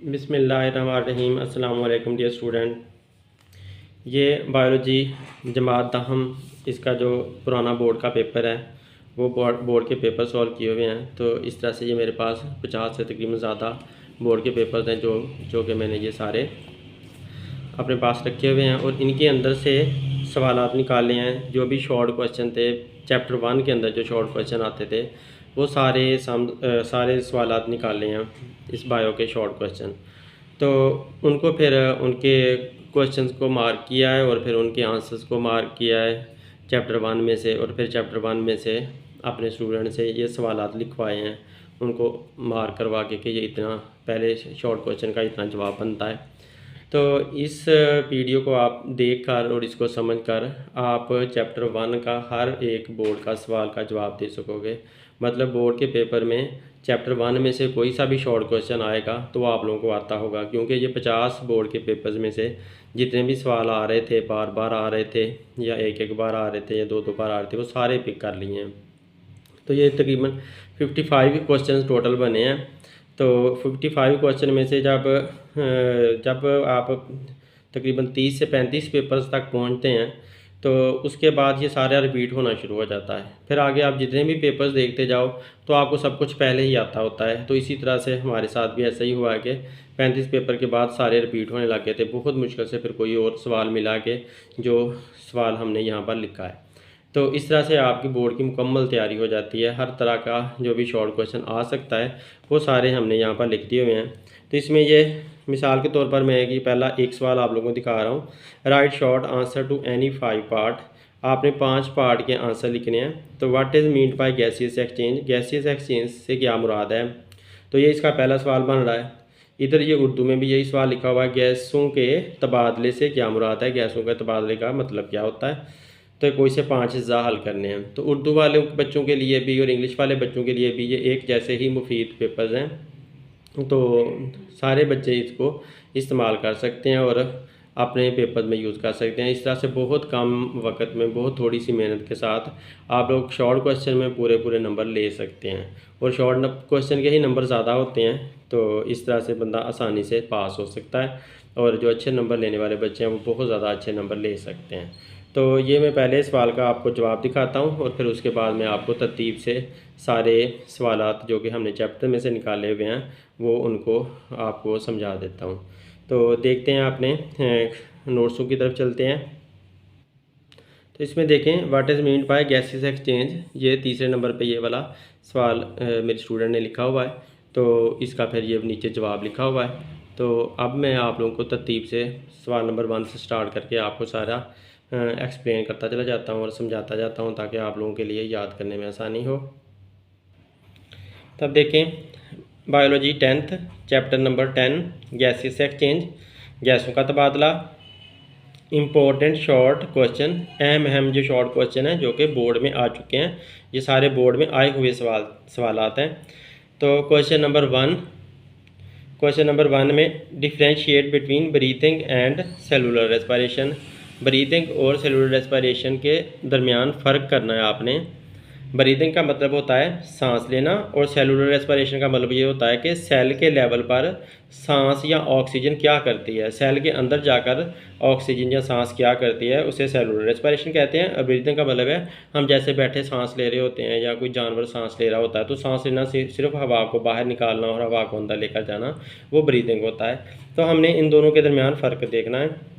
बिस्मिल्लाहिर्रहमानिर्रहीम। अस्सलाम वालेकुम डियर स्टूडेंट। ये बायोलॉजी जमात दहम इसका जो पुराना बोर्ड का पेपर है वो बोर्ड के पेपर सॉल्व किए हुए हैं। तो इस तरह से ये मेरे पास 50 से तकरीबन ज़्यादा बोर्ड के पेपर्स हैं जो कि मैंने ये सारे अपने पास रखे हुए हैं और इनके अंदर से सवालात निकाले हैं। जो भी शॉर्ट क्वेश्चन थे चैप्टर 1 के अंदर जो शॉर्ट क्वेश्चन आते थे वो सारे सवालात निकाले हैं इस बायो के शॉर्ट क्वेश्चन। तो उनको फिर उनके क्वेश्चंस को मार्क किया है और फिर उनके आंसर्स को मार्क किया है चैप्टर 1 में से, और फिर चैप्टर 1 में से अपने स्टूडेंट से ये सवालात लिखवाए हैं, उनको मार्क करवा के ये इतना पहले शॉर्ट क्वेश्चन का इतना जवाब बनता है। तो इस वीडियो को आप देखकर और इसको समझकर आप चैप्टर 1 का हर एक बोर्ड का सवाल का जवाब दे सकोगे। मतलब बोर्ड के पेपर में चैप्टर 1 में से कोई सा भी शॉर्ट क्वेश्चन आएगा तो वो आप लोगों को आता होगा, क्योंकि ये 50 बोर्ड के पेपर्स में से जितने भी सवाल आ रहे थे, बार बार आ रहे थे या एक बार आ रहे थे या दो बार आ रहे थे, वो सारे पिक कर लिए हैं। तो ये तकरीबन 55 क्वेश्चन टोटल बने हैं। तो 55 क्वेश्चन में से जब आप तकरीबन 30 से 35 पेपर्स तक पहुंचते हैं तो उसके बाद ये सारा रिपीट होना शुरू हो जाता है। फिर आगे आप जितने भी पेपर्स देखते जाओ तो आपको सब कुछ पहले ही आता होता है। तो इसी तरह से हमारे साथ भी ऐसा ही हुआ है कि 35 पेपर के बाद सारे रिपीट होने लग गए थे। बहुत मुश्किल से फिर कोई और सवाल मिला के जो सवाल हमने यहाँ पर लिखा है। तो इस तरह से आपकी बोर्ड की मुकम्मल तैयारी हो जाती है। हर तरह का जो भी शॉर्ट क्वेश्चन आ सकता है वो सारे हमने यहाँ पर लिख दिए हुए हैं। तो इसमें ये मिसाल के तौर पर मैं कि पहला एक सवाल आप लोगों को दिखा रहा हूँ। Write short answer to any 5 part. आपने 5 पार्ट के आंसर लिखने हैं। तो what is meant by gaseous exchange. Gaseous exchange से क्या मुराद है। तो ये इसका पहला सवाल बन रहा है। इधर ये उर्दू में भी यही सवाल लिखा हुआ है, गैसों के तबादले से क्या मुराद है। गैसों के तबादले का मतलब क्या होता है। तो कोई से 5 अज्जा हल करने हैं। तो उर्दू वाले बच्चों के लिए भी और इंग्लिश वाले बच्चों के लिए भी ये एक जैसे ही मुफीद पेपर्स हैं। तो सारे बच्चे इसको इस्तेमाल कर सकते हैं और अपने पेपर में यूज़ कर सकते हैं। इस तरह से बहुत कम वक्त में बहुत थोड़ी सी मेहनत के साथ आप लोग शॉर्ट क्वेश्चन में पूरे नंबर ले सकते हैं और शॉर्ट क्वेश्चन के ही नंबर ज़्यादा होते हैं। तो इस तरह से बंदा आसानी से पास हो सकता है और जो अच्छे नंबर लेने वाले बच्चे हैं वो बहुत ज़्यादा अच्छे नंबर ले सकते हैं। तो ये मैं पहले सवाल का आपको जवाब दिखाता हूँ और फिर उसके बाद मैं आपको तरतीब से सारे सवालात जो कि हमने चैप्टर में से निकाले हुए हैं वो उनको आपको समझा देता हूँ। तो देखते हैं अपने नोट्सों की तरफ चलते हैं। तो इसमें देखें what is meant bye gases exchange. ये तीसरे नंबर पे ये वाला सवाल मेरे स्टूडेंट ने लिखा हुआ है। तो इसका फिर ये नीचे जवाब लिखा हुआ है। तो अब मैं आप लोगों को तरतीब से सवाल नंबर 1 से स्टार्ट करके आपको सारा एक्सप्लेन करता चला जाता हूँ और समझाता जाता हूँ ताकि आप लोगों के लिए याद करने में आसानी हो। तब देखें biology 10th chapter number 10 gases exchange, गैसों का तबादला। इम्पोर्टेंट शॉर्ट क्वेश्चन, अहम जो शॉर्ट क्वेश्चन हैं जो कि बोर्ड में आ चुके हैं। ये सारे बोर्ड में आए हुए सवालात हैं। तो क्वेश्चन नंबर 1 में differentiate between breathing and cellular respiration. Breathing और सेलुलर रेस्पिरेशन के दरमियान फ़र्क करना है आपने। ब्रीथिंग का मतलब होता है सांस लेना और सेलुलर रेस्पिरेशन का मतलब ये होता है कि सेल के लेवल पर सांस या ऑक्सीजन क्या करती है। सेल के अंदर जाकर ऑक्सीजन या सांस क्या करती है उसे सेलुलर रेस्पिरेशन कहते हैं। ब्रीथिंग का मतलब है हम जैसे बैठे सांस ले रहे होते हैं या कोई जानवर सांस ले रहा होता है तो सांस लेना सिर्फ हवा को बाहर निकालना और हवा को अंदर लेकर जाना वो ब्रीथिंग होता है। तो हमने इन दोनों के दरमियान फ़र्क देखना है।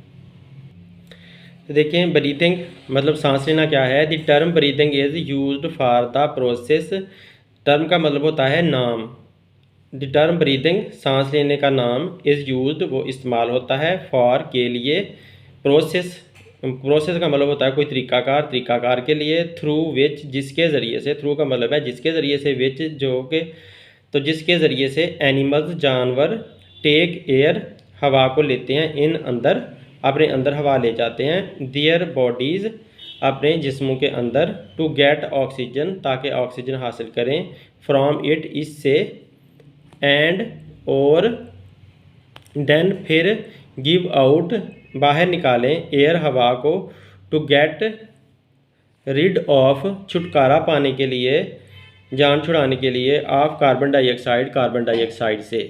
तो देखिए ब्रीथिंग मतलब सांस लेना क्या है। The term breathing is used for the process. Term का मतलब होता है नाम। द टर्म ब्रीथिंग सांस लेने का नाम इज़ यूज्ड वो इस्तेमाल होता है फॉर के लिए। प्रोसेस का मतलब होता है कोई तरीकाकार के लिए। थ्रू विच जिसके ज़रिए से, थ्रू का मतलब है जिसके ज़रिए से, विच जो कि तो जिसके ज़रिए से एनिमल्स जानवर टेक एयर हवा को लेते हैं, इन अंदर अपने अंदर हवा ले जाते हैं, दियर बॉडीज़ अपने जिस्मों के अंदर, टू गेट ऑक्सीजन ताकि ऑक्सीजन हासिल करें, फ्रॉम इट इससे, एंड और देन फिर, गिव आउट बाहर निकालें, एयर हवा को, टू गेट रिड ऑफ छुटकारा पाने के लिए, जान छुड़ाने के लिए, ऑफ कार्बन डाइऑक्साइड से,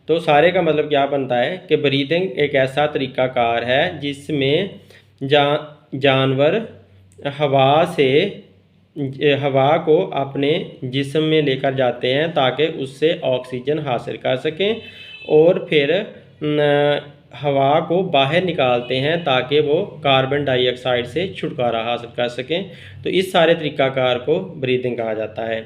तो सारे का मतलब क्या बनता है कि ब्रीदिंग एक ऐसा तरीक़ाकार है जिसमें जानवर हवा को अपने जिस्म में लेकर जाते हैं ताकि उससे ऑक्सीजन हासिल कर सकें, और फिर हवा को बाहर निकालते हैं ताकि वो कार्बन डाइऑक्साइड से छुटकारा हासिल कर सकें। तो इस सारे तरीक़ाकार को ब्रीदिंग कहा जाता है।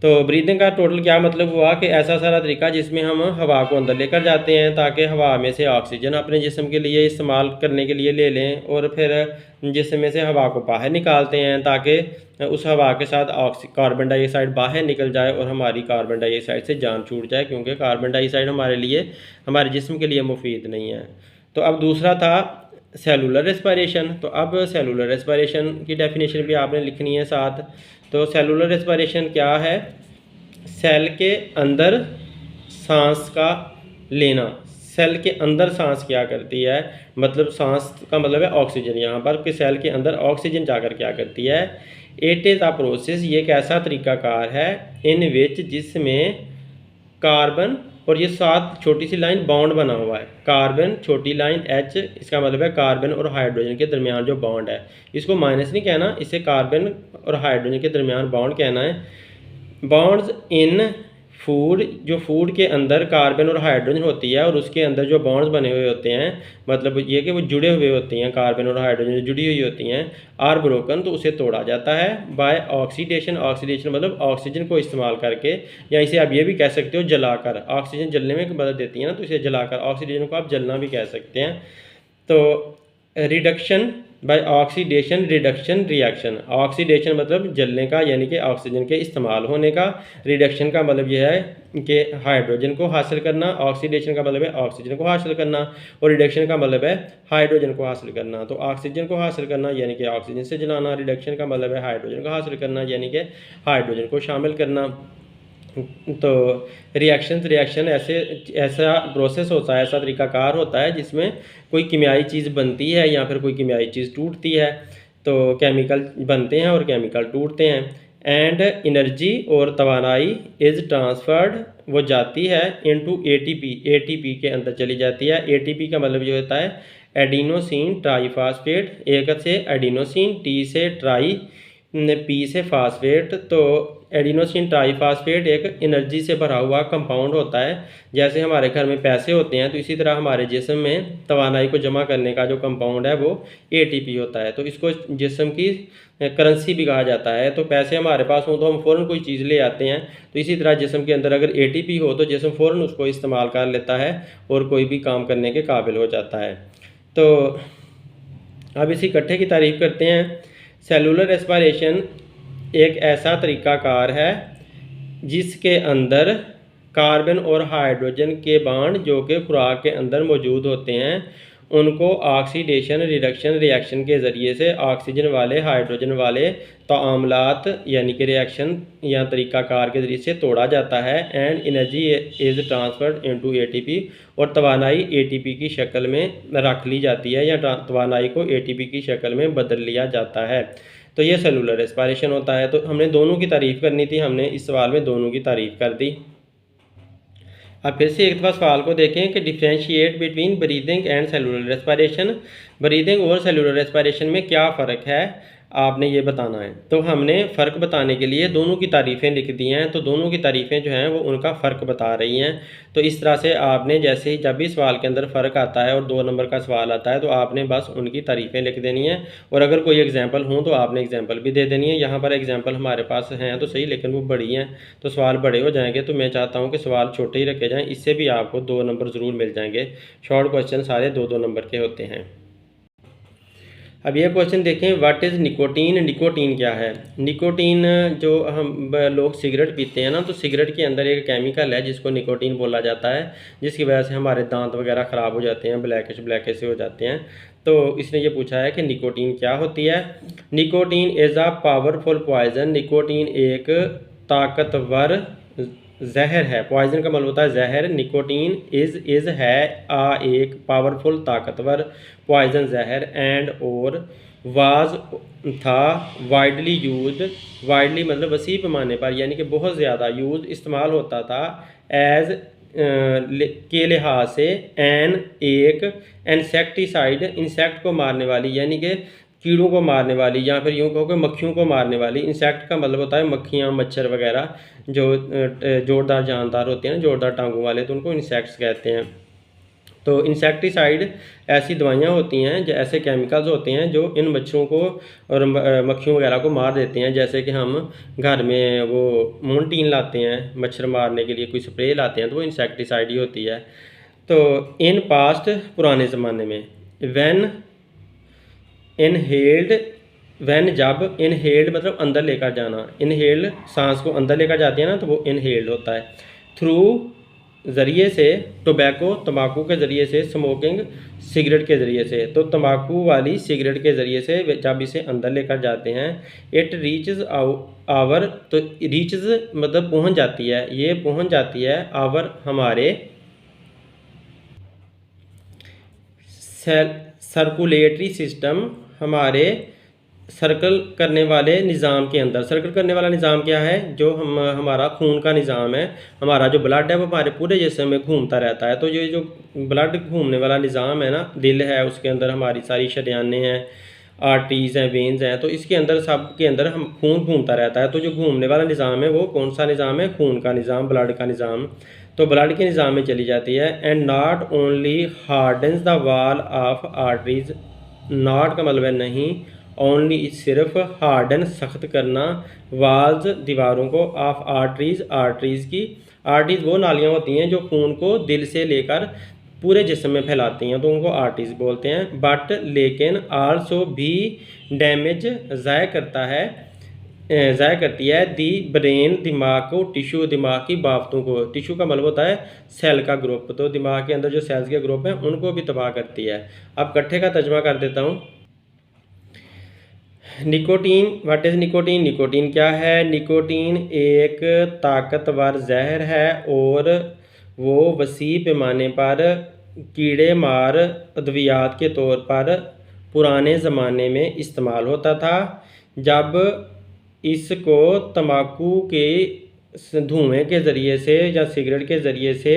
तो ब्रीदिंग का टोटल क्या मतलब हुआ कि ऐसा सारा तरीका जिसमें हम हवा को अंदर लेकर जाते हैं ताकि हवा में से ऑक्सीजन अपने जिस्म के लिए इस्तेमाल करने के लिए ले लें, और फिर जिस्म में से हवा को बाहर निकालते हैं ताकि उस हवा के साथ कार्बन डाइऑक्साइड बाहर निकल जाए और हमारी कार्बन डाइऑक्साइड से जान छूट जाए, क्योंकि कार्बन डाइऑक्साइड हमारे लिए, हमारे जिस्म के लिए मुफीद नहीं है। तो अब दूसरा था सेलुलर रेस्पिरेशन। तो अब सेलुलर रेस्पिरेशन की डेफिनेशन भी आपने लिखनी है साथ। तो सेलुलर रेस्पिरेशन क्या है? सेल के अंदर सांस का लेना। सेल के अंदर सांस क्या करती है, मतलब सांस का मतलब है ऑक्सीजन यहाँ पर, कि सेल के अंदर ऑक्सीजन जाकर क्या करती है। इट इज़ अ प्रोसेस, ये एक ऐसा तरीक़ाकार है इन विच जिसमें कार्बन, और ये साथ छोटी सी लाइन बॉन्ड बना हुआ है, कार्बन छोटी लाइन H, इसका मतलब है कार्बन और हाइड्रोजन के दरमियान जो बॉन्ड है, इसको माइनस नहीं कहना, इसे कार्बन और हाइड्रोजन के दरमियान बॉन्ड कहना है। बॉन्ड्स इन फूड, जो फूड के अंदर कार्बन और हाइड्रोजन होती है और उसके अंदर जो बॉन्ड्स बने हुए होते हैं, मतलब ये कि वो जुड़े हुए होते हैं, कार्बन और हाइड्रोजन जो जुड़ी हुई होती हैं, आर ब्रोकन, तो उसे तोड़ा जाता है बाय ऑक्सीडेशन। ऑक्सीडेशन मतलब ऑक्सीजन को इस्तेमाल करके, या इसे आप ये भी कह सकते हो जलाकर। ऑक्सीजन जलने में मदद देती है ना, तो इसे जलाकर, ऑक्सीजन को आप जलना भी कह सकते हैं। तो reduction by oxidation reduction reaction. Oxidation मतलब जलने का, यानी कि ऑक्सीजन के इस्तेमाल होने का। रिडक्शन का मतलब यह है कि हाइड्रोजन को हासिल करना। ऑक्सीडेशन का मतलब है ऑक्सीजन को हासिल करना, और रिडक्शन का मतलब है हाइड्रोजन को हासिल करना। तो ऑक्सीजन को हासिल करना यानी कि ऑक्सीजन से जलाना, रिडक्शन का मतलब है हाइड्रोजन को हासिल करना यानी कि हाइड्रोजन को शामिल करना। तो रिएक्शन ऐसा प्रोसेस होता है, ऐसा तरीक़ाकार होता है जिसमें कोई कीमियाई चीज़ बनती है या फिर कोई कीमियाई चीज़ टूटती है। तो केमिकल बनते हैं और केमिकल टूटते हैं। एंड एनर्जी और तवानाई इज़ ट्रांसफर्ड, वो जाती है इनटू एटीपी के अंदर चली जाती है। एटीपी का मतलब ये होता है एडिनोसिन ट्राईफास्फेट, एक से एडिनोसिन, टी से ट्राई, पी से फास्फेट। तो एडिनोसिन ट्राईफास्फेट एक एनर्जी से भरा हुआ कंपाउंड होता है। जैसे हमारे घर में पैसे होते हैं, तो इसी तरह हमारे जिस्म में तवानाई को जमा करने का जो कंपाउंड है वो एटीपी होता है। तो इसको जिस्म की करेंसी भी कहा जाता है। तो पैसे हमारे पास हों तो हम फ़ौरन कोई चीज़ ले आते हैं, तो इसी तरह जिस्म के अंदर अगर एटीपी हो तो जिस्म फ़ौरन उसको इस्तेमाल कर लेता है और कोई भी काम करने के काबिल हो जाता है। तो अब इसी इकट्ठे की तारीफ़ करते हैं। सेलुलर रेस्पिरेशन एक ऐसा तरीक़ाकार है जिसके अंदर कार्बन और हाइड्रोजन के बांड जो कि खुराक के अंदर मौजूद होते हैं, उनको ऑक्सीडेशन रिडक्शन रिएक्शन के ज़रिए से ऑक्सीजन वाले हाइड्रोजन वाले ताअम्लात यानी कि रिएक्शन या तरीक़ाकार के ज़रिए से तोड़ा जाता है। And energy is transferred into ATP, और तवानाई एटीपी की शक्ल में रख ली जाती है या तवानाई को एटीपी की शक्ल में बदल लिया जाता है। तो ये सेलुलर रेस्पिरेशन होता है। तो हमने दोनों की तारीफ़ करनी थी, हमने इस सवाल में दोनों की तारीफ़ कर दी। अब फिर से एक दफ़ा सवाल को देखें कि differentiate between breathing and cellular respiration. Breathing और सेलुलर रेस्पिरेशन में क्या फ़र्क है, आपने ये बताना है। तो हमने फ़र्क बताने के लिए दोनों की तारीफ़ें लिख दी हैं। तो दोनों की तारीफ़ें जो हैं वो उनका फ़र्क बता रही हैं। तो इस तरह से आपने जैसे ही जब भी सवाल के अंदर फ़र्क आता है और 2 नंबर का सवाल आता है तो आपने बस उनकी तारीफ़ें लिख देनी है, और अगर कोई एग्जाम्पल हो तो आपने एग्जाम्पल भी दे देनी है। यहाँ पर एग्जाम्पल हमारे पास हैं तो सही, लेकिन वो बड़ी हैं तो सवाल बड़े हो जाएंगे। तो मैं चाहता हूँ कि सवाल छोटे ही रखे जाएँ, इससे भी आपको 2 नंबर ज़रूर मिल जाएंगे। शॉर्ट क्वेश्चन सारे 2-2 नंबर के होते हैं। अब ये क्वेश्चन देखें, व्हाट इज़ निकोटीन। निकोटीन क्या है? निकोटीन जो हम लोग सिगरेट पीते हैं ना, तो सिगरेट के अंदर एक केमिकल है जिसको निकोटीन बोला जाता है, जिसकी वजह से हमारे दांत वगैरह ख़राब हो जाते हैं, ब्लैकिश से हो जाते हैं। तो इसने ये पूछा है कि निकोटीन क्या होती है। Nicotine is a powerful poison. Nicotine एक ताकतवर जहर है। पॉइजन का मतलब होता है जहर। निकोटीन इज़ है एक पावरफुल ताकतवर पॉइजन जहर, एंड और वाज था वाइडली यूज। वाइडली मतलब वसी पैमाने पर, यानी कि बहुत ज़्यादा यूज इस्तेमाल होता था एज के लिहाज से एक इंसेक्टिसाइड, इंसेक्ट को मारने वाली यानी कि कीड़ों को मारने वाली, या फिर यूँ कहो कि मक्खियों को मारने वाली। इंसेक्ट का मतलब होता है मक्खियाँ, मच्छर वगैरह जो जोरदार जानदार होते हैं ना, जोरदार टांगों वाले, तो उनको इंसेक्ट्स कहते हैं। तो इंसेक्टिसाइड ऐसी दवाइयाँ होती हैं, जो ऐसे केमिकल्स होते हैं जो इन मच्छरों को और मक्खियों वगैरह को मार देते हैं। जैसे कि हम घर में वो मोनटीन लाते हैं मच्छर मारने के लिए, कोई स्प्रे लाते हैं, तो वो इंसेक्टिसाइड ही होती है। तो इन पास्ट, पुराने ज़माने में, व्हेन इनहेल्ड, व्हेन जब, इनहेल्ड मतलब अंदर लेकर जाना, इनहेल्ड सांस को अंदर लेकर जाते हैं ना, तो वो इनहेल्ड होता है। थ्रू ज़रिए से, टोबैको तंबाकू के ज़रिए से, स्मोकिंग सिगरेट के ज़रिए से। तो तंबाकू वाली सिगरेट के ज़रिए से जब इसे अंदर लेकर जाते हैं, इट रीचज़ आवर, तो रीचज़ मतलब पहुंच जाती है, ये पहुंच जाती है आवर हमारे सर्कुलेटरी सिस्टम, हमारे सर्कल करने वाले निज़ाम के अंदर। सर्कल करने वाला निज़ाम क्या है? जो हमारा खून का निज़ाम है, हमारा जो ब्लड है वो हमारे पूरे जिस्म में घूमता रहता है। तो ये जो ब्लड घूमने वाला निज़ाम है ना, दिल है, उसके अंदर हमारी सारी शरियानें हैं, आर्टरीज़ हैं, वेन्स हैं, तो इसके अंदर, सब के अंदर हम खून घूमता रहता है। तो जो घूमने वाला निज़ाम है वो कौन सा निज़ाम है? खून का निज़ाम, ब्लड का निज़ाम। तो ब्लड के निज़ाम में चली जाती है। And not only hardens the wall of arteries, not का मतलब है नहीं, ओनली सिर्फ, हार्डन सख्त करना, वाल्स दीवारों को, ऑफ आर्टरीज आर्टरीज़ की। आर्टरीज वो नालियाँ होती हैं जो खून को दिल से लेकर पूरे जिस्म में फैलाती हैं, तो उनको आर्टरीज बोलते हैं। बट लेकिन आल्सो भी डैमेज, ज़ाय करता है, ज़ाय करती है दी ब्रेन, दिमाग को, टिश्यू दिमाग की बाफ्तों को। टिश्यू का मतलब होता है सेल का ग्रुप, तो दिमाग के अंदर जो सेल्स के ग्रुप हैं उनको भी तबाह करती है। अब इकट्ठे का तर्जमा कर देता हूँ। Nicotine, what is nicotine? Nicotine क्या है? निकोटीन एक ताकतवर जहर है और वो वसी पैमाने पर कीड़े मार अद्वियात के तौर पर पुराने ज़माने में इस्तेमाल होता था, जब इसको तंबाकू के धुएँ के ज़रिए से या सिगरेट के ज़रिए से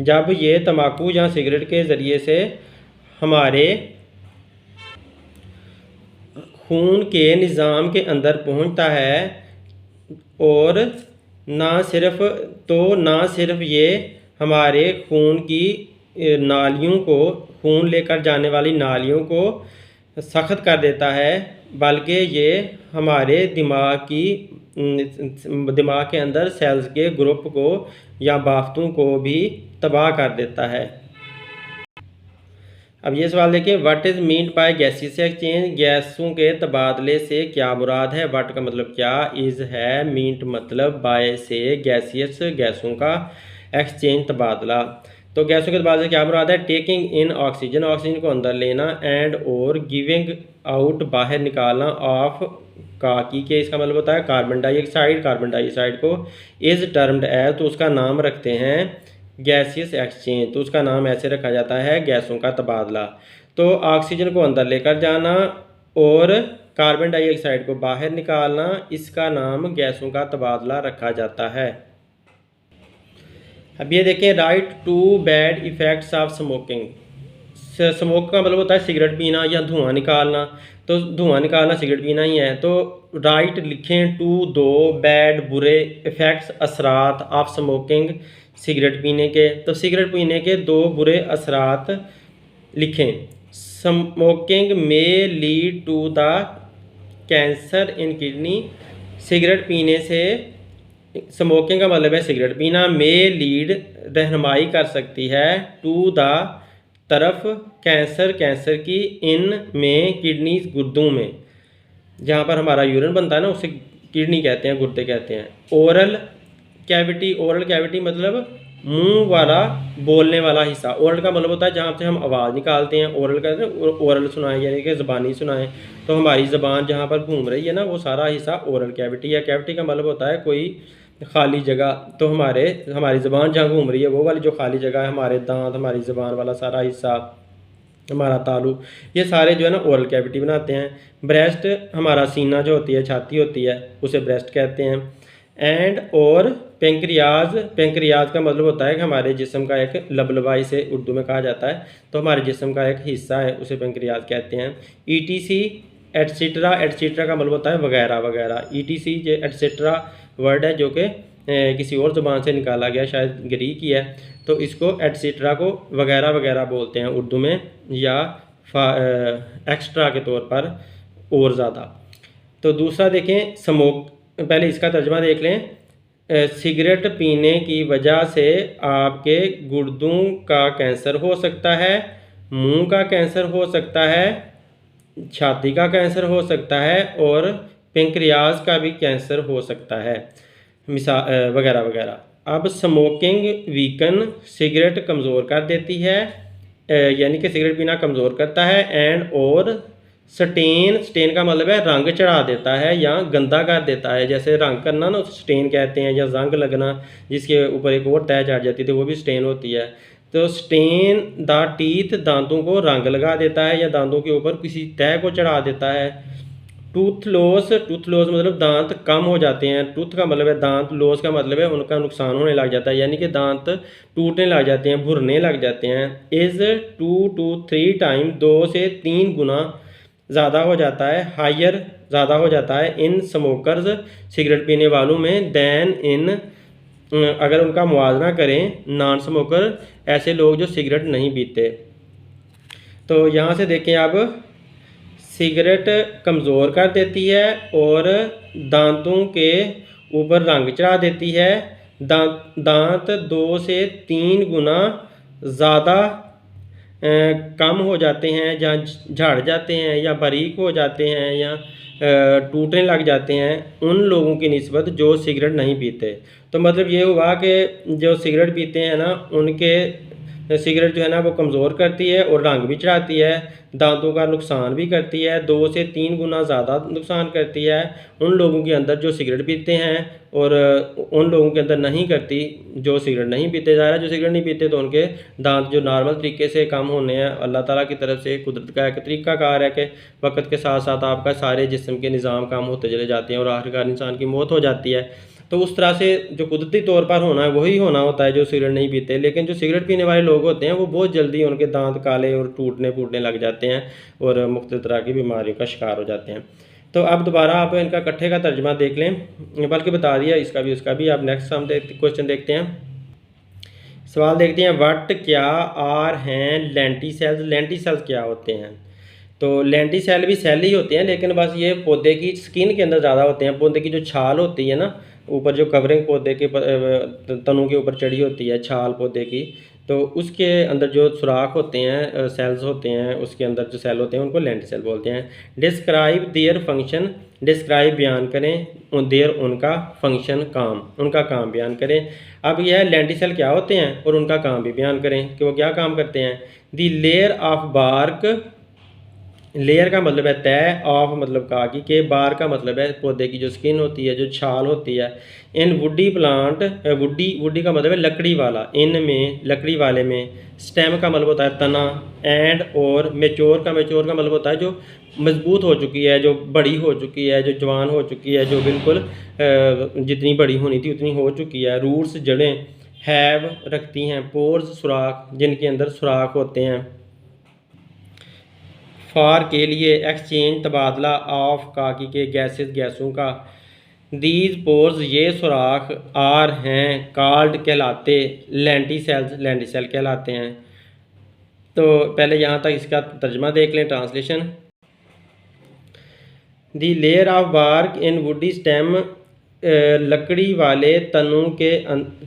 जब ये तंबाकू या सिगरेट के ज़रिए से हमारे खून के निज़ाम के अंदर पहुंचता है, और ना सिर्फ ये हमारे खून की नालियों को, खून लेकर जाने वाली नालियों को सख्त कर देता है, बल्कि ये हमारे दिमाग के अंदर सेल्स के ग्रुप को या बाफ्तों को भी तबाह कर देता है। अब ये सवाल देखिए, what is meant by gaseous exchange? गैसों के तबादले से क्या मुराद है? व्हाट का मतलब क्या, इज़ है, मीन्ड मतलब बाय से, गैसियस गैसों का, एक्सचेंज तबादला। तो गैसों के तबादले से क्या मुराद है? टेकिंग इन ऑक्सीजन, ऑक्सीजन को अंदर लेना, एंड और गिविंग आउट, बाहर निकालना, ऑफ की के, इसका मतलब होता है कार्बन डाइऑक्साइड। कार्बन डाइऑक्साइड को इज़ टर्म्ड एज, तो उसका नाम रखते हैं गैसियस एक्सचेंज, तो उसका नाम ऐसे रखा जाता है गैसों का तबादला। तो ऑक्सीजन को अंदर लेकर जाना और कार्बन डाइऑक्साइड को बाहर निकालना, इसका नाम गैसों का तबादला रखा जाता है। अब ये देखें, write two bad effects of smoking. Smoke का मतलब होता है सिगरेट पीना या धुआं निकालना, तो धुआं निकालना सिगरेट पीना ही है। तो राइट लिखें टू, दो, बैड बुरे, इफ़ेक्ट्स असरात, ऑफ स्मोकिंग सिगरेट पीने के। तो सिगरेट पीने के दो बुरे असरात लिखें। स्मोकिंग में lead to the cancer in kidney. Cigarette पीने से, स्मोकिंग का मतलब है सिगरेट पीना, में लीड रहनुमाई कर सकती है, टू द तरफ, कैंसर कैंसर की, इन में किडनी गुर्दों में, जहाँ पर हमारा यूरिन बनता है ना उसे किडनी कहते हैं, गुर्दे कहते हैं। ओरल कैविटी, ओरल कैविटी मतलब मुंह वाला, बोलने वाला हिस्सा। ओरल का मतलब होता है जहाँ से हम आवाज़ निकालते हैं। ओरल कहते हैं ओरल सुनाए, यानी कि ज़बानी सुनाए, तो हमारी ज़बान जहाँ पर घूम रही है ना, वो सारा हिस्सा ओरल कैविटी है। कैविटी का मतलब होता है कोई खाली जगह, तो हमारी ज़बान जहाँ घूम रही है वो वाली जो खाली जगह है, हमारे दांत, हमारी ज़बान वाला सारा हिस्सा, हमारा तालु, ये सारे जो है ना ओरल कैविटी बनाते हैं। ब्रेस्ट, हमारा सीना जो होती है, छाती होती है, उसे ब्रेस्ट कहते हैं। एंड और पेंक्रियाज, पेंक्रियाज का मतलब होता है कि हमारे जिस्म का एक लबलबा, इसे उर्दू में कहा जाता है, तो हमारे जिस्म का एक हिस्सा है, उसे पेंक्रियाज कहते हैं। ETC एटसेट्रा, एटसेट्रा का मतलब होता है वगैरह वगैरह। ETC जो एटसेट्रा वर्ड है जो कि किसी और ज़ुबान से निकाला गया, शायद ग्रीक ही है, तो इसको एटसेट्रा को वगैरह वगैरह बोलते हैं उर्दू में, या एक्स्ट्रा के तौर पर और ज़्यादा। तो दूसरा देखें स्मोक, पहले इसका तर्जमा देख लें। सिगरेट पीने की वजह से आपके गुर्दों का कैंसर हो सकता है, मुंह का कैंसर हो सकता है, छाती का कैंसर हो सकता है, और पेंक्रियाज का भी कैंसर हो सकता है, मिसाल वगैरह वगैरह। अब स्मोकिंग वीकन, सिगरेट कमज़ोर कर देती है, यानी कि सिगरेट पीना कमज़ोर करता है। एंड और स्टेन, स्टेन का मतलब है रंग चढ़ा देता है या गंदा कर देता है, जैसे रंग करना ना उसे स्टेन कहते हैं, या जंग लगना जिसके ऊपर एक और तह चढ़ जाती थी वो भी स्टेन होती है। तो स्टेन द टीथ, दांतों को रंग लगा देता है या दांतों के ऊपर किसी तह को चढ़ा देता है। टूथ लॉस, टूथ लॉस मतलब दांत कम हो जाते हैं, टूथ का मतलब है दांत, लॉस का मतलब है उनका नुकसान होने लग जाता है, यानी कि दांत टूटने लग जाते हैं, भुरने लग जाते हैं। इज़ 2 to 3 टाइम, 2 से 3 गुना ज़्यादा हो जाता है, हायर ज़्यादा हो जाता है इन स्मोकर्स, सिगरेट पीने वालों में, दैन इन, अगर उनका मुआवजा करें नॉन स्मोकर, ऐसे लोग जो सिगरेट नहीं पीते। तो यहाँ से देखें अब, सिगरेट कमज़ोर कर देती है और दांतों के ऊपर रंग चढ़ा देती है, दांत 2 से 3 गुना ज़्यादा कम हो जाते हैं, या झड़ जाते हैं, या बारीक हो जाते हैं, या टूटने लग जाते हैं उन लोगों की निस्बत जो सिगरेट नहीं पीते। तो मतलब ये हुआ कि जो सिगरेट पीते हैं ना, उनके सिगरेट जो है ना वो कमज़ोर करती है और रंग भी चढ़ाती है, दांतों का नुकसान भी करती है, 2 से 3 गुना ज़्यादा नुकसान करती है उन लोगों के अंदर जो सिगरेट पीते हैं, और उन लोगों के अंदर नहीं करती जो सिगरेट नहीं पीते। ज़ाहिर है जो सिगरेट नहीं पीते तो उनके दांत जो नॉर्मल तरीके से काम होने हैं, अल्लाह ताला की तरफ से कुदरत का एक तरीक़ाकार है कि वक्त के साथ साथ आपका सारे जिस्म के निज़ाम काम होते चले जाते हैं और आखिरकार इंसान की मौत हो जाती है। तो उस तरह से जो कुदरती तौर पर होना है वही होना होता है जो सिगरेट नहीं पीते। लेकिन जो सिगरेट पीने वाले लोग होते हैं वो बहुत जल्दी उनके दांत काले और टूटने फूटने लग जाते हैं और मुख्तलिफ तरह की बीमारियों का शिकार हो जाते हैं। तो अब दोबारा आप इनका इकट्ठे का तर्जमा देख लें, बल्कि बता दिया इसका भी उसका भी। अब नेक्स्ट हम क्वेश्चन देखते हैं, सवाल देखते हैं। व्हाट क्या आर हैं लेंटिसेल्स, लेंटिसेल्स क्या होते हैं? तो लेंटिसेल भी सेल ही होते हैं, लेकिन बस ये पौधे की स्किन के अंदर ज़्यादा होते हैं। पौधे की जो छाल होती है ना, ऊपर जो कवरिंग पौधे के तनों के ऊपर चढ़ी होती है छाल पौधे की, तो उसके अंदर जो सुराख होते हैं, सेल्स होते हैं, उसके अंदर जो सेल होते हैं उनको लेंटिसेल बोलते हैं। डिस्क्राइब देयर फंक्शन, डिस्क्राइब बयान करें, देयर उनका, फंक्शन काम, उनका काम बयान करें। अब यह लेंटिसेल क्या होते हैं और उनका काम भी बयान करें कि वो क्या काम करते हैं। दी लेयर ऑफ बार्क, लेयर का मतलब है तय, ऑफ मतलब कागी के, बार का मतलब है पौधे की जो स्किन होती है, जो छाल होती है। इन वुडी प्लांट, वुडी, वुडी का मतलब है लकड़ी वाला, इन में लकड़ी वाले में। स्टेम का मतलब होता है तना, एंड और मेच्योर का, मेच्योर का मतलब होता है जो मजबूत हो चुकी है, जो बड़ी हो चुकी है, जो जवान हो चुकी है, जो बिल्कुल जितनी बड़ी होनी थी उतनी हो चुकी है। रूट्स जड़ें, हैव रखती हैं, पोर्स सुराख, जिनके अंदर सुराख होते हैं। फार के लिए, एक्सचेंज तबादला, ऑफ काकी के, गैसेस गैसों का। दीज पोर्स ये सुराख, आर हैं, कॉल्ड कहलाते, लेंटिसेल्स लेंटिसेल कहलाते हैं। तो पहले यहाँ तक इसका तर्जमा देख लें, translation. The layer of bark in woody stem, लकड़ी वाले तनों के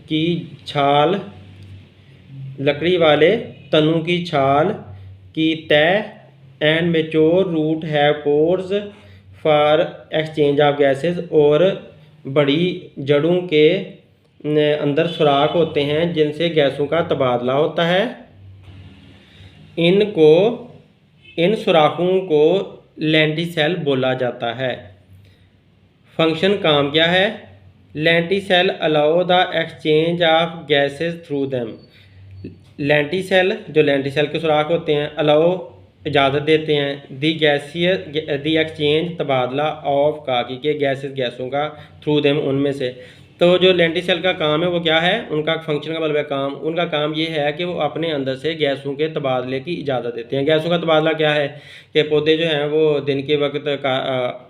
की छाल, लकड़ी वाले तनों की छाल की तय। And mature root have pores for exchange of gases, और बड़ी जड़ों के अंदर सुराख होते हैं जिनसे गैसों का तबादला होता है। इनको, इन सुराखों को लेंटिसेल बोला जाता है। फंक्शन काम क्या है? Lenticel allow the exchange of gases through them. Lenticel, जो लेंटिसेल के सुराख होते हैं, अलाउ इजाज़त देते हैं, दी गैसियस दी एक्सचेंज तबादला, ऑफ काकी के, गैसेस गैसों का, थ्रू देम उनमें से। तो जो लेंटिसेल का काम है वो क्या है, उनका फंक्शन का मतलब है काम, उनका काम ये है कि वो अपने अंदर से गैसों के तबादले की इजाज़त देते हैं। गैसों का तबादला क्या है कि पौधे जो हैं वो दिन के वक्त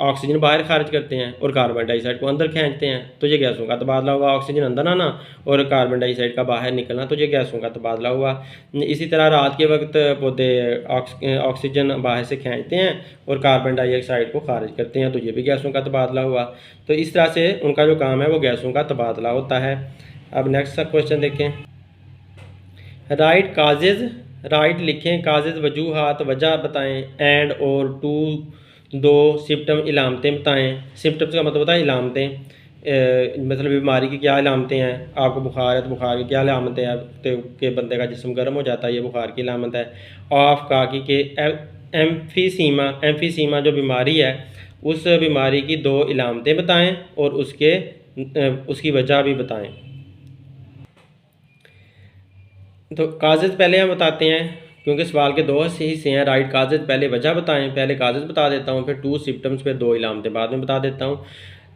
ऑक्सीजन बाहर खारिज करते हैं और कार्बन डाइऑक्साइड को अंदर खींचते हैं, तो ये गैसों का तबादला हुआ। ऑक्सीजन अंदर आना और कार्बन डाइऑक्साइड का बाहर निकलना, तो ये गैसों का तबादला हुआ। इसी तरह रात के वक्त पौधे ऑक्सीजन बाहर से खींचते हैं और कार्बन डाइऑक्साइड को खारिज करते हैं, तो ये भी गैसों का तबादला हुआ। तो इस तरह से उनका जो काम है वो गैसों का तबादला होता है। अब नेक्स्ट क्वेश्चन देखें, राइट काजेज़, राइट लिखें काजेज़ वजूहात वजह बताएं, एंड और टू दो सिम्टम इलामतें बताएं। सिम्टम्स का मतलब होता है इलामतें, मतलब बीमारी की क्या इलामतें हैं। आपको बुखार है तो बुखार की क्या इलामतें हैं, तो कि बंदे का जिस्म गर्म हो जाता है, ये बुखार की इलामत है। ऑफ का कि एम्फीसीमा, एम्फीसीमा जो बीमारी है उस बीमारी की दो इलामतें बताएं और उसकी वजह भी बताएं। तो काजेज़ पहले हम बताते हैं क्योंकि सवाल के दो हिस्से हैं। राइट काजेज़ पहले वजह बताएं, पहले काजेज़ बता देता हूँ, फिर टू सिम्टम्स पे दो इलामतें बाद में बता देता हूँ।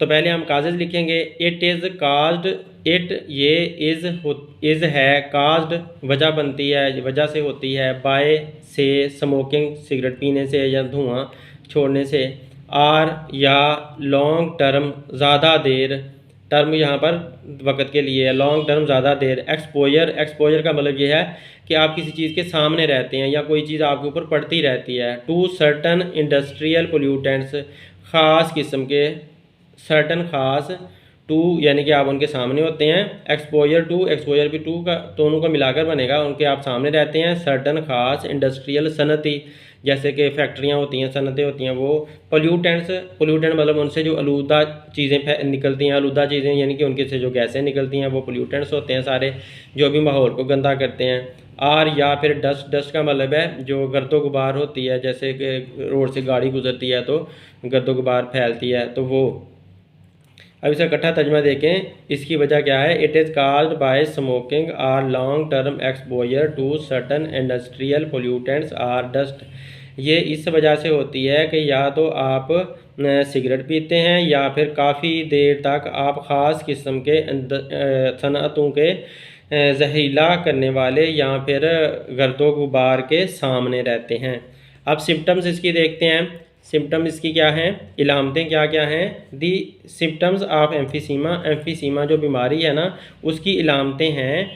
तो पहले हम काजेज़ लिखेंगे। इट इज़ काज्ड, इट ये इज़ है, काज्ड वजह बनती है, वजह से होती है, बाय से स्मोकिंग सिगरेट पीने से या धुआं छोड़ने से, आर या लॉन्ग टर्म ज़्यादा देर, टर्म यहाँ पर वक्त के लिए है, लॉन्ग टर्म ज़्यादा देर, एक्सपोजर, एक्सपोजर का मतलब ये है कि आप किसी चीज़ के सामने रहते हैं या कोई चीज़ आपके ऊपर पड़ती रहती है। टू सर्टन इंडस्ट्रियल पोल्यूटेंट्स, ख़ास किस्म के, सर्टन ख़ास, टू यानी कि आप उनके सामने होते हैं, एक्सपोजर टू, एक्सपोजर भी टू का दोनों को मिलाकर बनेगा, उनके आप सामने रहते हैं। सर्टन ख़ास इंडस्ट्रियल सनती, जैसे कि फैक्ट्रियाँ होती हैं, सनतें होती हैं, वो पोल्यूटेंट्स, पोल्यूटेंट मतलब उनसे जो आलूदा चीज़ें निकलती हैं, आलूदा चीज़ें यानी कि उनके से जो गैसें निकलती हैं वो पोल्यूटेंट्स होते हैं सारे, जो भी माहौल को गंदा करते हैं। आर या फिर डस्ट, डस्ट का मतलब है जो गर्दो गुबार होती है, जैसे कि रोड से गाड़ी गुजरती है तो गर्दो गुबार फैलती है, तो वो। अब इसका इकट्ठा तर्जमा देखें, इसकी वजह क्या है। It is caused by smoking or long term exposure to certain industrial pollutants or dust. ये इस वजह से होती है कि या तो आप सिगरेट पीते हैं या फिर काफ़ी देर तक आप ख़ास किस्म के सनअतों के जहरीला करने वाले या फिर गर्दो गुबार के सामने रहते हैं। अब सिम्टम्स इसकी देखते हैं। सिम्टम इसकी क्या हैं, इलामतें क्या क्या हैं। दी सिम्टम्स ऑफ एम्फीसीमा, एम्फीसीमा जो बीमारी है ना उसकी इलामतें हैं,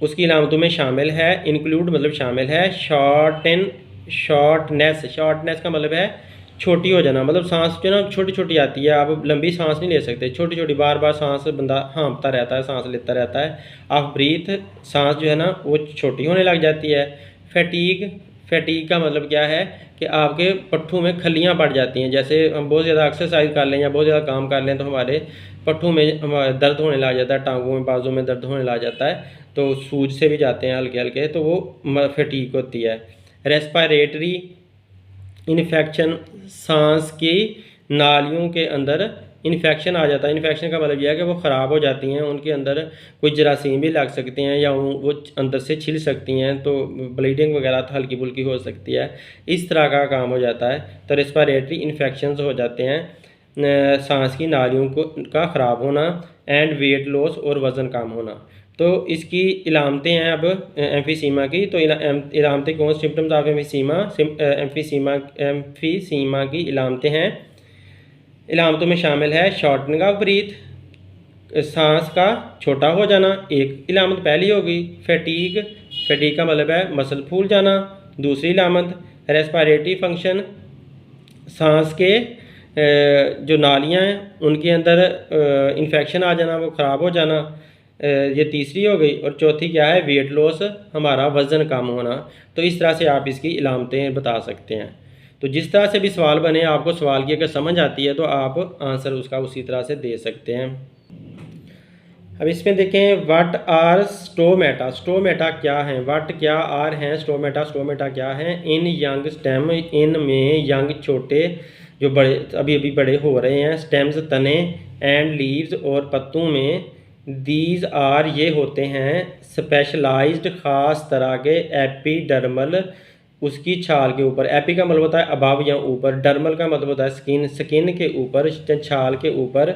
उसकी इलामतों में शामिल है, इंक्लूड मतलब शामिल है, शॉर्टनेस, शॉर्टनेस का मतलब है छोटी हो जाना, मतलब सांस जो ना छोटी छोटी आती है, आप लंबी सांस नहीं ले सकते, छोटी छोटी बार बार सांस बंदा हाँफता रहता है, सांस लेता रहता है। ऑफ ब्रीथ, सांस जो है ना वो छोटी होने लग जाती है। फैटीग, फैटीग का मतलब क्या है कि आपके पट्ठों में खलियाँ पड़ जाती हैं, जैसे हम बहुत ज़्यादा एक्सरसाइज कर लें या बहुत ज़्यादा काम कर लें तो हमारे पट्ठों में दर्द होने लग जाता है, टांगों में बाजू में दर्द होने लग जाता है, तो सूज से भी जाते हैं हल्के हल्के, तो वो फैटीग होती है। रेस्पिरेटरी इन्फेक्शन, सांस की नालियों के अंदर इन्फेक्शन आ जाता है। इन्फेक्शन का मतलब यह है कि वो ख़राब हो जाती हैं, उनके अंदर कोई जरासीम भी लग सकते हैं या वो अंदर से छिल सकती हैं, तो ब्लीडिंग वगैरह तो हल्की फुल्की हो सकती है, इस तरह का काम हो जाता है। तो रेस्पिरेटरी इन्फेक्शंस हो जाते हैं, सांस की नालियों का ख़राब होना, एंड वेट लॉस और वज़न कम होना। तो इसकी इलामतें हैं अब एम्फीसीमा की। तो इलामतें कौन, सिम्टम्स ऑफ एम्फीसीमा की इलामतें हैं। इलामतों में शामिल है शॉर्टनिंग ऑफ ब्रीथ, सांस का छोटा हो जाना, एक इलामत पहली होगी। फैटीग, फैटीग का मतलब है मसल फूल जाना, दूसरी इलामत। रेस्पिरेटरी फंक्शन, सांस के जो नालियाँ हैं उनके अंदर इन्फेक्शन आ जाना, वो ख़राब हो जाना, ये तीसरी हो गई। और चौथी क्या है, वेट लॉस, हमारा वज़न कम होना। तो इस तरह से आप इसकी इलामतें बता सकते हैं। तो जिस तरह से भी सवाल बने, आपको सवाल की अगर समझ आती है तो आप आंसर उसका उसी तरह से दे सकते हैं। अब इसमें देखें, व्हाट आर स्टोमेटा, स्टोमेटा क्या हैं, व्हाट क्या आर हैं स्टोमेटा, स्टोमेटा क्या हैं। इन यंग स्टेम, इन में यंग छोटे जो बड़े अभी अभी बड़े हो रहे हैं, स्टेम्स तने, एंड लीव्स और पत्तों में, दीज आर ये होते हैं, स्पेशलाइज्ड ख़ास तरह के, एपिडर्मल उसकी छाल के ऊपर, एपी का मतलब होता है अबाव या ऊपर, डर्मल का मतलब होता है स्किन, स्किन के ऊपर, छाल के ऊपर,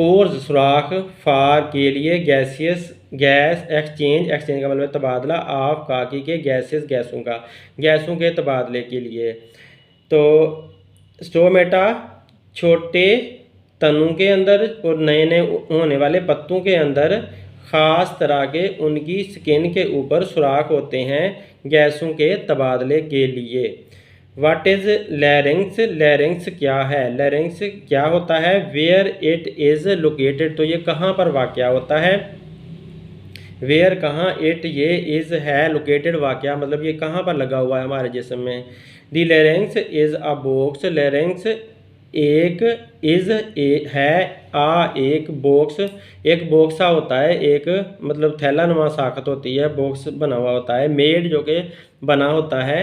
पोर्स सुराख, फार के लिए, गैसियस गैस, एक्सचेंज एक्सचेंज का मतलब तबादला, ऑफ काकी के, गैसेस गैसों का, गैसों के तबादले के लिए। तो स्टोमेटा छोटे तनों के अंदर और नए नए होने वाले पत्तों के अंदर ख़ास तरह के उनकी स्किन के ऊपर सुराख होते हैं गैसों के तबादले के लिए। व्हाट इज़ लैरिंग्स, लैरिंग्स क्या है, लैरिंग्स क्या होता है, वेयर इट इज़ लोकेटेड, तो ये कहाँ पर वाक़या होता है, वेयर कहाँ, इट ये, इज़ है, लोकेटेड वाक़या मतलब ये कहाँ पर लगा हुआ है हमारे जिस्म में। दी लैरिंग्स इज़ अ बॉक्स, लैरिंग्स एक, इज़ है, एक बॉक्स, एक बॉक्स सा होता है, एक मतलब थैला नुमा साख्त होती है, बॉक्स बना हुआ होता है, मेड जो कि बना होता है,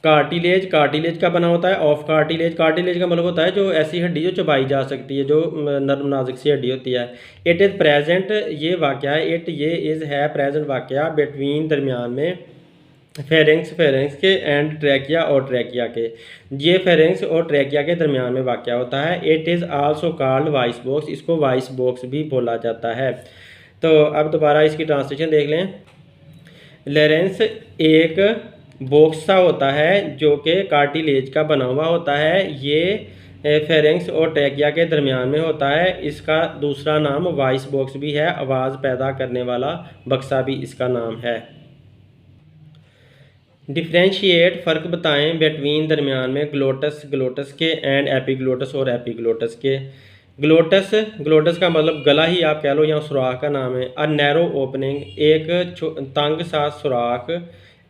कार्टिलेज, कार्टिलेज का बना होता है, ऑफ कार्टिलेज, कार्टिलेज का मतलब होता है जो ऐसी हड्डी जो चबाई जा सकती है, जो नर्म नाजुक सी हड्डी होती है। इट इज़ प्रेजेंट, ये वाक़या है, इट ये, इज़ है, प्रेजेंट वाक़या, बिटवीन दरमियान में, फेरेंक्स, फेरेंक्स के, एंड ट्रैकिया और ट्रैकिया के, ये फेरेंक्स और ट्रैकिया के दरमियान में वाक़या होता है। It is also called voice box, इसको वॉइस बॉक्स भी बोला जाता है। तो अब दोबारा इसकी ट्रांसलेशन देख लें। लेरेंस एक बॉक्स सा होता है जो कि कार्टिलेज का बना हुआ होता है, ये फेरेंक्स और ट्रैकिया के दरमियान में होता है। इसका दूसरा नाम वॉइस बॉक्स भी है, आवाज़ पैदा करने वाला बक्सा भी इसका नाम है। डिफ्रेंशिएट, फ़र्क बताएं, बिटवीन दरमियान में ग्लोटस, ग्लोटस के, एंड एपिग्लोटस और एपिग्लोटस के। ग्लोटस, ग्लोटस का मतलब गला ही आप कह लो या सुराख का नाम है। अ नैरो ओपनिंग, एक तंग सा सुराख,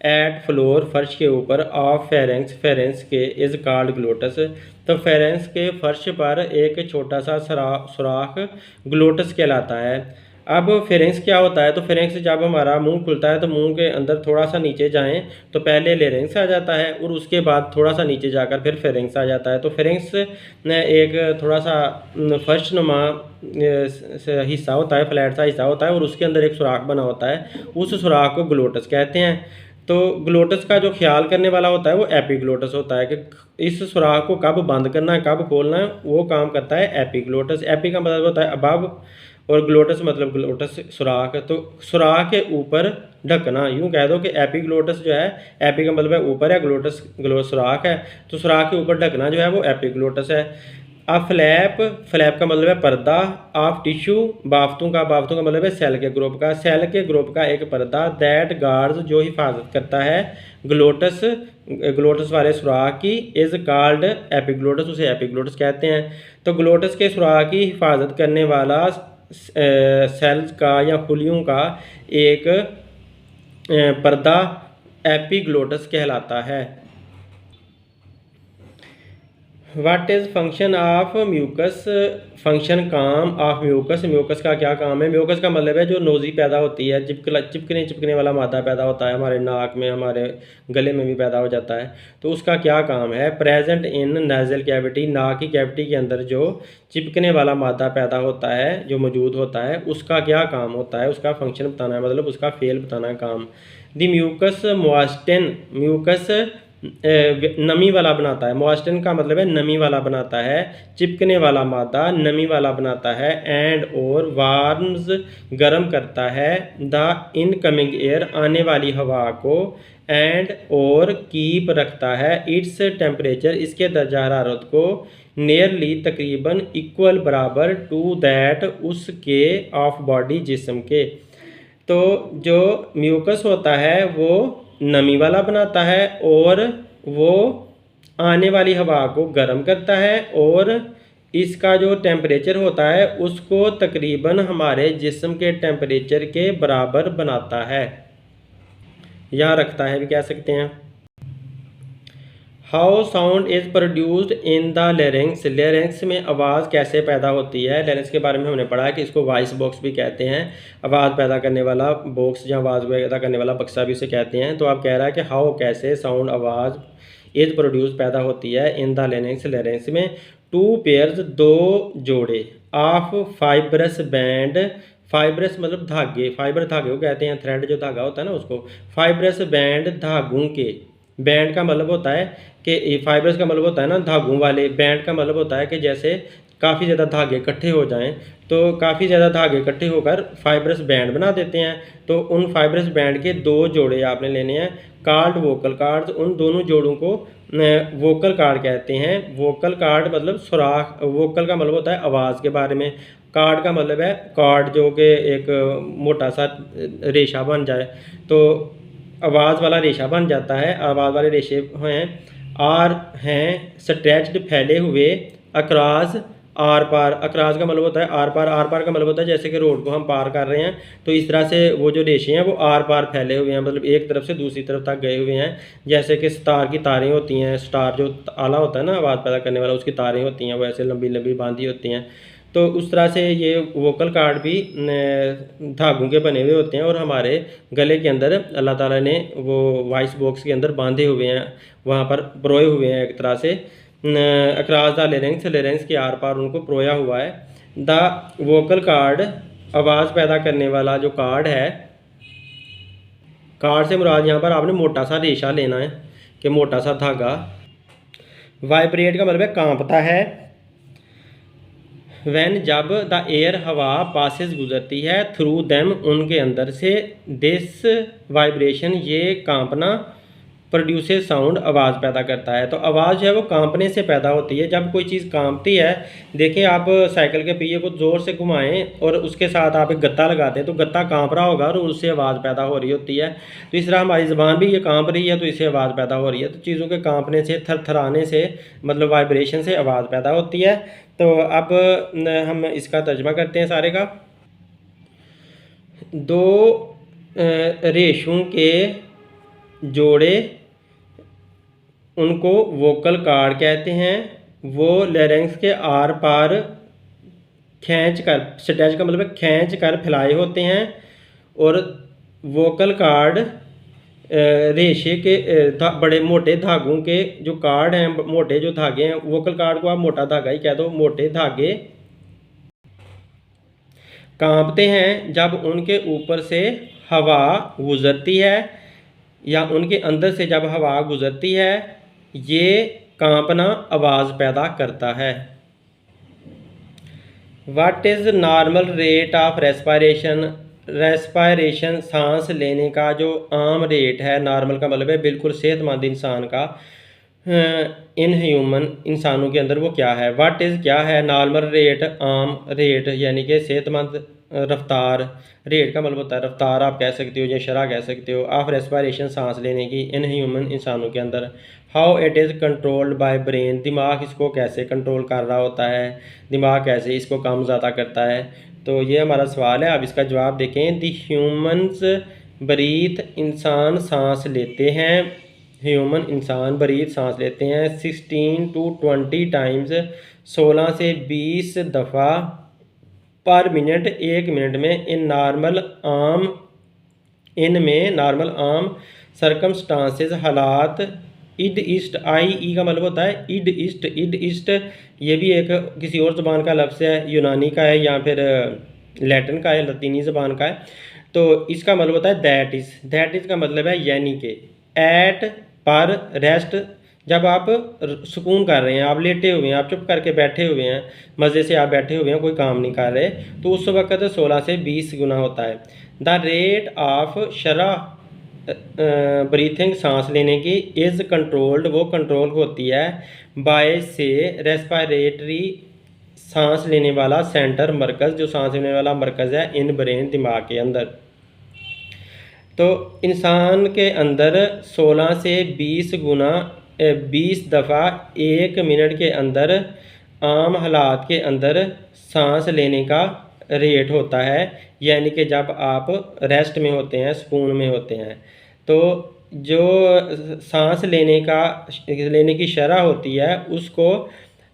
एट फ्लोर, फर्श के ऊपर, ऑफ फेरेंक्स, फेरेंक्स के, इज़ कॉल्ड ग्लोटस, तो फेरेंक्स के फर्श पर एक छोटा सा सुराख ग्लोटस कहलाता है। अब फेरेंक्स क्या होता है, तो फेरेंक्स जब हमारा मुंह खुलता है तो मुंह के अंदर थोड़ा सा नीचे जाएं तो पहले लेरेंक्स आ जाता है और उसके बाद थोड़ा सा नीचे जाकर फिर फेरेंक्स आ जाता है। तो फेरेंक्स एक थोड़ा सा फर्श नुमा हिस्सा होता है, फ्लैट सा हिस्सा होता है और उसके अंदर एक सुराख बना होता है, उस सुराख को ग्लोटस कहते हैं। तो ग्लोटस का जो ख्याल करने वाला होता है वो एपिग्लोटस होता है, कि इस सुराख को कब बंद करना है, कब खोलना है, वो काम करता है एपिग्लोटस। एपी का मतलब होता है अबव और ग्लोटस मतलब ग्लोटस सुराख, तो सुराख के ऊपर ढकना, यूँ कह दो कि एपिग्लोटस जो है, एपी का मतलब है ऊपर है, ग्लोटस सुराख है, तो सुराख के ऊपर ढकना जो है वो एपिग्लोटस है। अब फ्लैप, फ्लैप का मतलब है पर्दा, ऑफ टिश्यू, बाफ्तों का मतलब है सेल के ग्रुप का, सेल के ग्रुप का एक पर्दा, दैट गार्ड्स जो हिफाजत करता है ग्लोटस, ग्लोटस वाले सुराख की, इज़ कॉल्ड एपिग्लोटस, उसे एपिग्लोटस कहते हैं। तो ग्लोटस के सुराख की हिफाजत करने वाला सेल्स का या खुलियों का एक पर्दा एपिग्लोटस कहलाता है। What is function of mucus, function काम ऑफ म्यूकस, म्यूकस का क्या काम है, म्यूकस का मतलब है जो नोज़ी पैदा होती है, चिपकने वाला मादा पैदा होता है हमारे नाक में, हमारे गले में भी पैदा हो जाता है, तो उसका क्या काम है। प्रेजेंट इन नेज़ल कैविटी, नाक की कैविटी के अंदर जो चिपकने वाला मादा पैदा होता है, जो मौजूद होता है, उसका क्या काम होता है, उसका फंक्शन बताना है, मतलब उसका फेल बताना है काम। द म्यूकस मॉइस्टन, म्यूकस नमी वाला बनाता है, मॉइस्टन का मतलब है नमी वाला बनाता है, चिपकने वाला मादा नमी वाला बनाता है, एंड और वार्म्स गर्म करता है, द इनकमिंग एयर आने वाली हवा को, एंड और कीप रखता है इट्स टेम्परेचर इसके दर्जा हरारत को, नियरली तकरीबन इक्वल बराबर, टू दैट उसके, ऑफ बॉडी जिस्म के। तो जो म्यूकस होता है वो नमी वाला बनाता है और वो आने वाली हवा को गर्म करता है और इसका जो टेम्परेचर होता है उसको तकरीबन हमारे जिस्म के टेम्परेचर के बराबर बनाता है या रखता है भी कह सकते हैं। How sound is produced in the larynx, larynx में आवाज़ कैसे पैदा होती है। लेरेंक्स के बारे में हमने पढ़ा है कि इसको वॉइस बॉक्स भी कहते हैं, आवाज़ पैदा करने वाला बॉक्स या आवाज़ पैदा करने वाला बक्सा भी उसे कहते हैं। तो आप कह रहा है कि हाउ कैसे साउंड आवाज़ इज़ प्रोड्यूस पैदा होती है इन द लेरेंक्स, लेरेंक्स में टू पेयर्स दो जोड़े, ऑफ फाइब्रस बैंड, फाइब्रस मतलब धागे, फाइबर धागे को कहते हैं, थ्रेड जो धागा होता है ना उसको, फाइब्रस बैंड धागों के, बैंड का मतलब होता है कि फाइबर्स का मतलब होता है ना धागों वाले, बैंड का मतलब होता है कि जैसे काफ़ी ज़्यादा धागे इकट्ठे हो जाएं, तो काफ़ी ज़्यादा धागे इकट्ठे होकर फाइबरस बैंड बना देते हैं। तो उन फाइबरस बैंड के दो जोड़े आपने लेने हैं, कार्ड वोकल कार्ड, उन दोनों जोड़ों को वोकल कार्ड कहते हैं। वोकल कार्ड मतलब सुराख, वोकल का मतलब होता है आवाज़ के बारे में, कार्ड का मतलब है कार्ड जो कि एक मोटा सा रेशा बन जाए, तो आवाज़ वाला रेशा बन जाता है। आवाज़ वाले रेशे हैं, आर हैं स्ट्रेच्ड फैले हुए, अक्रॉस आर पार, अक्रॉस का मतलब होता है आर पार, आर पार का मतलब होता है जैसे कि रोड को हम पार कर रहे हैं, तो इस तरह से वो जो रेशे हैं वो आर पार फैले हुए हैं, मतलब एक तरफ से दूसरी तरफ तक गए हुए हैं। जैसे कि स्टार की तारें होती हैं, स्टार जो आला होता है ना आवाज़ पैदा करने वाला, उसकी तारें होती हैं वो ऐसे लंबी लंबी बांधी होती हैं। तो उस तरह से ये वोकल कार्ड भी धागों के बने हुए होते हैं और हमारे गले के अंदर अल्लाह ताला ने वो वॉइस बॉक्स के अंदर बांधे हुए हैं, वहाँ पर परोए हुए हैं एक तरह से, अक्रॉस द लेरेंक्स के आर पार उनको परोया हुआ है। द वोकल कार्ड, आवाज़ पैदा करने वाला जो कार्ड है, कार्ड से मुराद यहाँ पर आपने मोटा सा रेशा लेना है कि मोटा सा धागा। वाइब्रेट का मतलब है कांपता है। वैन जब द एयर हवा पासिस गुजरती है थ्रू देम उनके अंदर से, दिस वाइब्रेशन ये कांपना, प्रोड्यूसेस साउंड आवाज़ पैदा करता है। तो आवाज़ जो है वो कांपने से पैदा होती है। जब कोई चीज़ कांपती है, देखें आप साइकिल के पहिए को ज़ोर से घुमाएं और उसके साथ आप एक गत्ता लगाते हैं तो गत्ता कांप रहा होगा और उससे आवाज़ पैदा हो रही होती है। तो इस तरह हमारी ज़बान भी ये कांप रही है तो इससे आवाज़ पैदा हो रही है। तो चीज़ों के कांपने से, थरथराने से, मतलब वाइब्रेशन से आवाज़ पैदा होती है। तो अब हम इसका तर्जमा करते हैं सारे का। दो रेशों के जोड़े, उनको वोकल कार्ड कहते हैं। वो लेरेंक्स के आर पार खींच कर, स्ट्रेच का मतलब खींच कर फैलाए होते हैं, और वोकल कार्ड रेशे के बड़े मोटे धागों के जो कार्ड हैं, मोटे जो धागे हैं, वोकल कार्ड को आप मोटा धागा ही कह दो, मोटे धागे कांपते हैं जब उनके ऊपर से हवा गुजरती है या उनके अंदर से जब हवा गुजरती है, ये कांपना आवाज़ पैदा करता है। What is normal rate of respiration, respiration सांस लेने का जो आम रेट है, नॉर्मल का मतलब है बिल्कुल सेहतमंद इंसान का, इन ह्यूमन इंसानों के अंदर वो क्या है। व्हाट इज़ क्या है, नॉर्मल रेट आम रेट यानी कि सेहतमंद रफ्तार, रेट का मतलब होता है रफ्तार आप कह सकते हो या शरह कह सकते हो, ऑफ रेस्पायरेशन सांस लेने की, इन ह्यूमन इंसानों के अंदर। How it is controlled by brain, दिमाग इसको कैसे कंट्रोल कर रहा होता है, दिमाग कैसे इसको कम ज़्यादा करता है। तो ये हमारा सवाल है। अब इसका जवाब देखें। द ह्यूमन्स ब्रीथ, इंसान सांस लेते हैं, ह्यूमन इंसान ब्रीथ सांस लेते हैं 16 to 20 टाइम्स, 16 से 20 दफ़ा पर मिनट, एक मिनट में। इन नॉर्मल आम, इनमें नॉर्मल आम सरकमस्टांसेस हालात, इड ईस्ट, आई ई का मतलब होता है इड ईस्ट, इड ईस्ट ये भी एक किसी और ज़बान का लफ्ज़ है, यूनानी का है या फिर लैटिन का है, लतीनी ज़बान का है। तो इसका मतलब होता है दैट इज़, दैट इज़ का मतलब है यानी कि, एट पर, रेस्ट जब आप सुकून कर रहे हैं, आप लेटे हुए हैं, आप चुप करके बैठे हुए हैं, मज़े से आप बैठे हुए हैं, कोई काम नहीं कर रहे, तो उस वक्त 16 से 20 गुना होता है। द रेट ऑफ शरह ब्रीथिंग सांस लेने की, इज़ कंट्रोल्ड वो कंट्रोल होती है, बाय से रेस्पायरेटरी सांस लेने वाला सेंटर, मरकज़, जो सांस लेने वाला मरकज़ है इन ब्रेन, दिमाग के अंदर। तो इंसान के अंदर 16 से 20 गुना 20 दफ़ा एक मिनट के अंदर आम हालात के अंदर सांस लेने का रेट होता है, यानी कि जब आप रेस्ट में होते हैं, सुकून में होते हैं। तो जो सांस लेने की शरह होती है उसको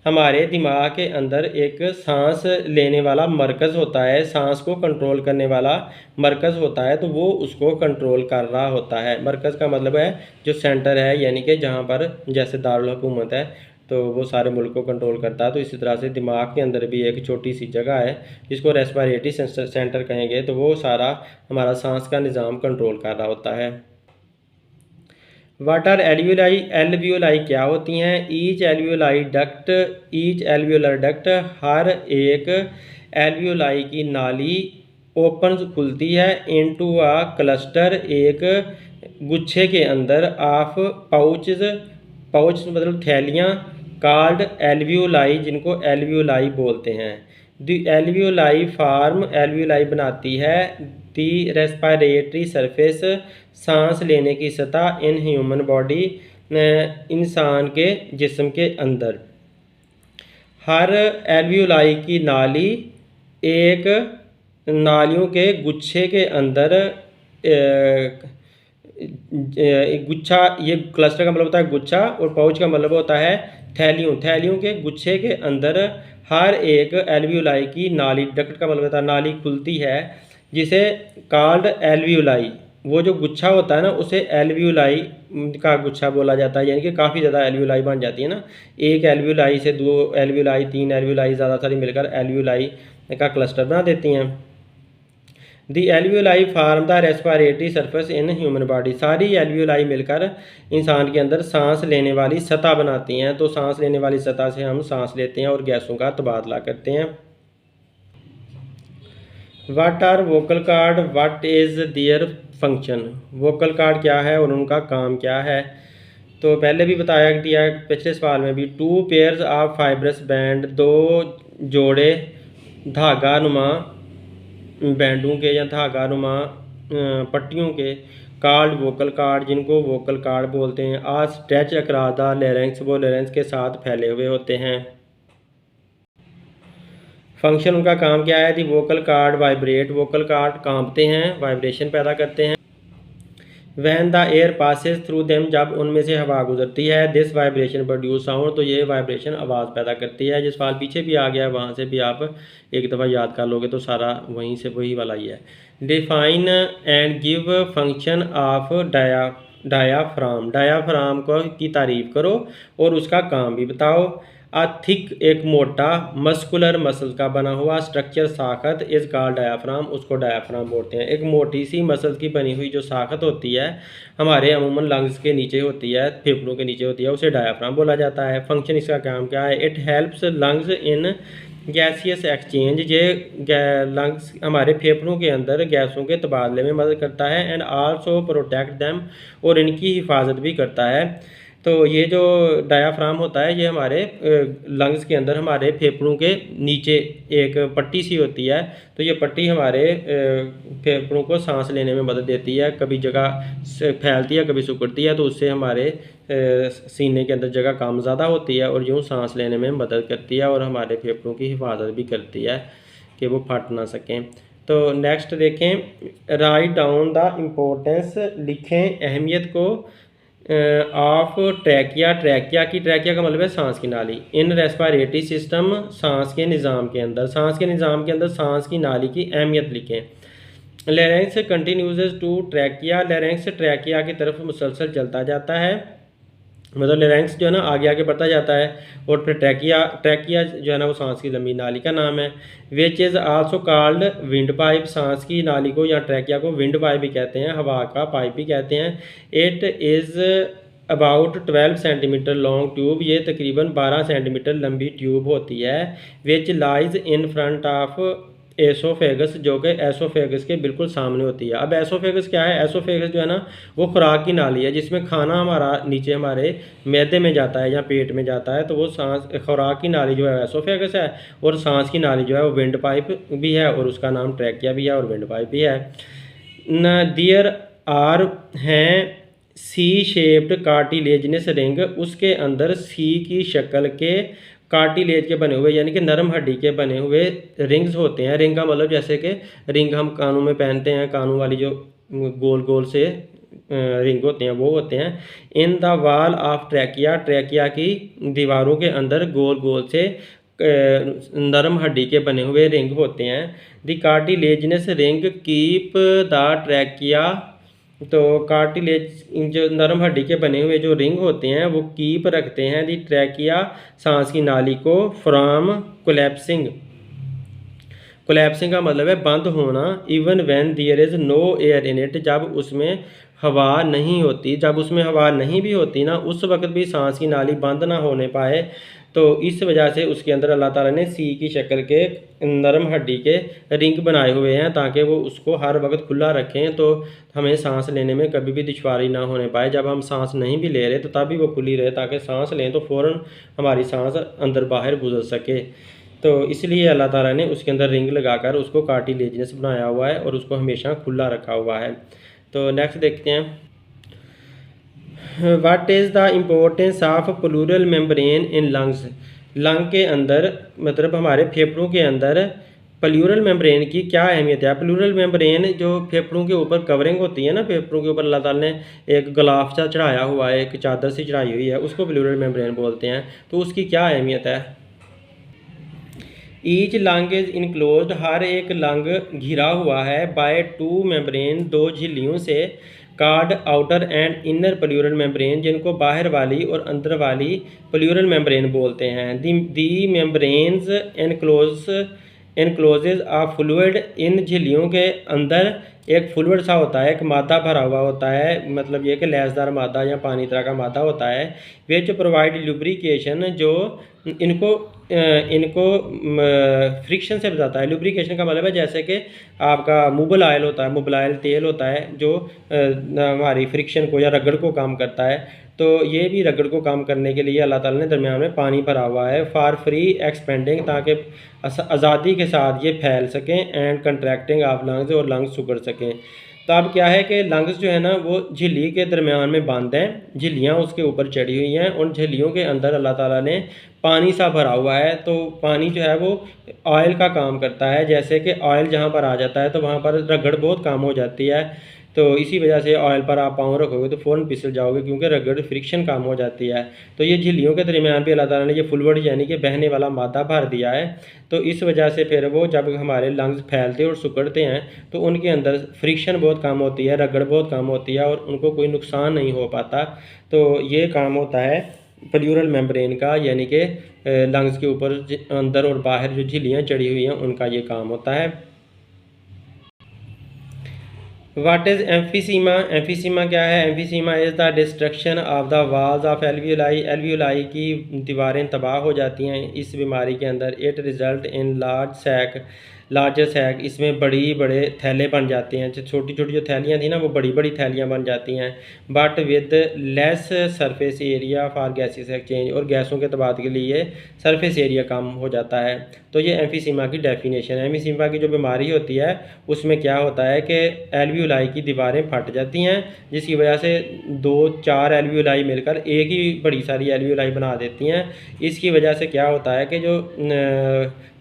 हमारे दिमाग के अंदर एक सांस लेने वाला मरकज़ होता है, सांस को कंट्रोल करने वाला मरकज़ होता है, तो वो उसको कंट्रोल कर रहा होता है। मरकज़ का मतलब है जो सेंटर है, यानी कि जहाँ पर जैसे दारुल हुकूमत है तो वो सारे मुल्क को कंट्रोल करता है। तो इसी तरह से दिमाग के अंदर भी एक छोटी सी जगह है जिसको रेस्पिरेटरी सेंटर कहेंगे, तो वो सारा हमारा सांस का निज़ाम कंट्रोल कर रहा होता है। What are alveoli? एल्वियोलाई क्या होती हैं? Each alveoli duct, each alveolar duct, हर एक एल्वियोलाई की नाली ओपन खुलती है इनटू अ क्लस्टर, एक गुच्छे के अंदर, ऑफ पाउचेस, पाउच मतलब थैलियाँ, कॉल्ड एल्वियोलाई जिनको एल्वियोलाई बोलते हैं। द एल्वियोलाई फार्म, एल्वियोलाई बनाती है दी रेस्पिरेटरी सरफेस, सांस लेने की सतह, इन ह्यूमन बॉडी, इंसान के जिस्म के अंदर। हर एल्वियोलाई की नाली एक नालियों के गुच्छे के अंदर, गुच्छा, ये क्लस्टर का मतलब होता है गुच्छा और पाउच का मतलब होता है थैलियों, थैलियों के गुच्छे के अंदर हर एक एल्वियोलाई की नाली, डक्ट का मतलब होता है नाली, खुलती है, जिसे कॉल्ड एल्वियोलाई, वो जो गुच्छा होता है ना उसे एल्वियोलाई का गुच्छा बोला जाता है। यानी कि काफ़ी ज़्यादा एल्वियोलाई बन जाती है ना, एक एल्वियोलाई से दो एल्वियोलाई, तीन एल्वियोलाई, ज़्यादा सारी मिलकर एल्वियोलाई का क्लस्टर बना देती हैं। The alveoli form the respiratory surface in human body, सारी एल्वियोलाई मिलकर इंसान के अंदर सांस लेने वाली सतह बनाती हैं। तो सांस लेने वाली सतह से हम सांस लेते हैं और गैसों का तबादला करते हैं। What are vocal cord? What is their function? Vocal cord क्या है और उनका काम क्या है? तो पहले भी बताया दिया पिछले सवाल में भी, two pairs of fibrous band, दो जोड़े धागा नुमा बैंडों के या धागा नुमा पट्टियों के, कार्ड वोकल कार्ड जिनको वोकल कार्ड बोलते हैं। आ स्ट्रेच अक्रॉस द लेरेंक्स, वो लेरेंक्स के साथ फैले हुए होते हैं। फंक्शन उनका काम क्या है? The vocal cord vibrate, vocal cord कांपते हैं, वाइब्रेशन पैदा करते हैं। When the air passes through them, जब उनमें से हवा गुजरती है, दिस वाइब्रेशन प्रोड्यूस साउंड, तो ये वाइब्रेशन आवाज़ पैदा करती है। जिस सवाल पीछे भी आ गया है वहाँ से भी आप एक दफ़ा याद कर लोगे तो सारा वहीं से वही वाला ही है। Define and give function of diaphragm, diaphragm को की तारीफ करो और उसका काम भी बताओ। अ थिक, एक मोटा, मस्कुलर मसल का बना हुआ स्ट्रक्चर, साखत, इज कॉल्ड डायाफ्राम, उसको डायाफ्राम बोलते हैं। एक मोटी सी मसल की बनी हुई जो साखत होती है हमारे अमूमन लंग्स के नीचे होती है, फेफड़ों के नीचे होती है, उसे डायाफ्राम बोला जाता है। फंक्शन इसका काम क्या है? It helps lungs in gaseous exchange, ये लंग्स हमारे फेफड़ों के अंदर गैसों के तबादले में मदद करता है। एंड आल्सो प्रोटेक्ट दैम, और इनकी हिफाजत भी करता है। तो ये जो डायाफ्राम होता है ये हमारे लंग्स के अंदर, हमारे फेफड़ों के नीचे एक पट्टी सी होती है। तो ये पट्टी हमारे फेफड़ों को सांस लेने में मदद देती है, कभी जगह फैलती है कभी सिकुड़ती है, तो उससे हमारे सीने के अंदर जगह कम ज़्यादा होती है और यूँ सांस लेने में मदद करती है और हमारे फेफड़ों की हिफाजत भी करती है कि वो फट ना सकें। तो नेक्स्ट देखें, राइट डाउन द इम्पोर्टेंस, लिखें अहमियत को, ऑफ ट्रैकिया, ट्रैकिया की, ट्रैकिया का मतलब है सांस की नाली, इन रेस्पिरेटरी सिस्टम, सांस के निज़ाम के अंदर, सांस के निज़ाम के अंदर सांस की नाली की अहमियत लिखें। Larynx continues to trachea, larynx trachea की तरफ मुसलसल चलता जाता है, मतलब लेरेंक्स जो है ना आगे आगे बढ़ता जाता है, और फिर ट्रैकिया, ट्रैकिया जो है ना वो सांस की लंबी नाली का नाम है। Which is also called wind pipe, सांस की नाली को या ट्रैकिया को विंड पाइप भी कहते हैं, हवा का पाइप भी कहते हैं। It is about 12 centimetre long tube, ये तकरीबन 12 सेंटीमीटर लंबी ट्यूब होती है। Which lies in front of oesophagus, जो कि एसोफेगस के बिल्कुल सामने होती है। अब एसोफेगस क्या है? एसोफेगस जो है ना वो खुराक की नाली है, जिसमें खाना हमारा नीचे हमारे मैदे में जाता है या पेट में जाता है, तो वो सांस खुराक की नाली जो है एसोफेगस है, और सांस की नाली जो है वो विंड पाइप भी है, और उसका नाम ट्रैकिया भी है और विंड पाइप भी है। न दियर आर हैं सी शेप्ड कार्टिलेजनस रिंग, उसके अंदर सी की शक्ल के कार्टिलेज के बने हुए यानी कि नरम हड्डी के बने हुए रिंग्स होते हैं। रिंग का मतलब जैसे कि रिंग हम कानों में पहनते हैं, कानों वाली जो गोल गोल से रिंग होते हैं वो होते हैं। In the wall of trachea, trachea की दीवारों के अंदर गोल गोल से नरम हड्डी के बने हुए रिंग होते हैं। The cartilaginous ring keep the trachea, तो कार्टिलेज जो नरम हड्डी के बने हुए जो रिंग होते हैं वो कीप रखते हैं दी ट्रैकिया, सांस की नाली को, फ्रॉम कोलैप्सिंग, कोलैप्सिंग का मतलब है बंद होना। Even when there is no air in it, जब उसमें हवा नहीं होती, जब उसमें हवा नहीं भी होती ना, उस वक्त भी सांस की नाली बंद ना होने पाए। तो इस वजह से उसके अंदर अल्लाह ताला ने सी की शक्ल के नरम हड्डी के रिंग बनाए हुए हैं, ताकि वो उसको हर वक्त खुला रखें, तो हमें सांस लेने में कभी भी दुश्वारी ना होने पाए। जब हम सांस नहीं भी ले रहे तो तभी वो खुली रहे, ताकि सांस लें तो फ़ौरन हमारी सांस अंदर बाहर गुजर सके। तो इसलिए अल्लाह ताला ने उसके अंदर रिंग लगाकर उसको कार्टिलेजिनस बनाया हुआ है और उसको हमेशा खुला रखा हुआ है। तो नेक्स्ट देखते हैं, what is the importance of pleural membrane in lungs. Lung के अंदर मतलब हमारे फेफड़ों के अंदर प्लूरल मेम्ब्रेन की क्या अहमियत है। प्लूरल मेम्ब्रेन जो फेफड़ों के ऊपर कवरिंग होती है ना, फेफड़ों के ऊपर अल्लाह ताला ने एक गलाफ सा चढ़ाया हुआ है, एक चादर सी चढ़ाई हुई है, उसको प्लूरल मेम्ब्रेन बोलते हैं। तो उसकी क्या अहमियत है। ईच लंग इज इनक्लोज्ड, हर एक लंग घिरा हुआ है, बाय टू मेम्ब्रेन, दो झिल्लियों से, card outer and inner pleural membrane, जिनको बाहर वाली और अंदर वाली प्लूरल मेम्ब्रेन बोलते हैं। दी मेम्ब्रेन्स एनक्लोजेज आ फ्लूइड, इन झिल्लियों के अंदर एक फ्लूइड सा होता है, एक मादा भरा हुआ होता है, मतलब ये कि लैसदार मादा या पानी तरह का मादा होता है, विच प्रोवाइड लुब्रिकेशन, जो इनको इनको फ्रिक्शन से बचाता है। लुब्रिकेशन का मतलब है जैसे कि आपका मोबाइल ऑयल होता है, मोबाइल ऑयल तेल होता है जो हमारी फ्रिक्शन को या रगड़ को काम करता है। तो ये भी रगड़ को काम करने के लिए अल्लाह ताला ने दरमियान में पानी भरा हुआ है, फॉर फ्री एक्सपेंडिंग, ताकि आज़ादी के साथ ये फैल सकें, एंड कंट्रैक्टिंग ऑफ लंग्स, और लंग्स सुगड़ सकें। तो अब क्या है कि लंग्स जो है ना वो झिल्ली के दरमियान में बंद हैं, झिल्लियाँ उसके ऊपर चढ़ी हुई हैं, उन झिल्लियों के अंदर अल्लाह ताला ने पानी सा भरा हुआ है। तो पानी जो है वो ऑयल का काम करता है, जैसे कि ऑयल जहाँ पर आ जाता है तो वहाँ पर रगड़ बहुत कम हो जाती है। तो इसी वजह से ऑयल पर आप पाँव रखोगे तो फ़ौरन फिसल जाओगे, क्योंकि रगड़ फ्रिक्शन कम हो जाती है। तो ये झिल्लियों के दरमियान भी अल्लाह ताला ने ये फ्लूइड यानी कि बहने वाला मादा भर दिया है। तो इस वजह से फिर वो जब हमारे लंग्स फैलते और सिकुड़ते हैं तो उनके अंदर फ्रिक्शन बहुत कम होती है, रगड़ बहुत कम होती है, और उनको कोई नुकसान नहीं हो पाता। तो ये काम होता है प्लूरल मेम्ब्रेन का, यानी कि लंग्स के ऊपर अंदर और बाहर जो झिल्लियाँ चढ़ी हुई हैं उनका ये काम होता है। What is emphysema. एम्फीसीमा क्या है। Emphysema is the destruction of the walls of alveoli. Alveoli की दीवारें तबाह हो जाती हैं इस बीमारी के अंदर। It result in larger sac, इसमें बड़े थैले बन जाते हैं। छोटी छोटी जो थैलियाँ थी ना वो बड़ी बड़ी थैलियाँ बन जाती हैं। But with less surface area for gases exchange, और गैसों के तबादले के लिए सरफेस एरिया कम हो जाता है। तो ये एम्फीसीमा की डेफिनेशन है। एम्फीसीमा की जो बीमारी होती है उसमें क्या होता है कि एल्वियोलाई की दीवारें फट जाती हैं, जिसकी वजह से 2-4 एल्वियोलाई मिलकर एक ही बड़ी सारी एल्वियोलाई बना देती हैं। इसकी वजह से क्या होता है कि जो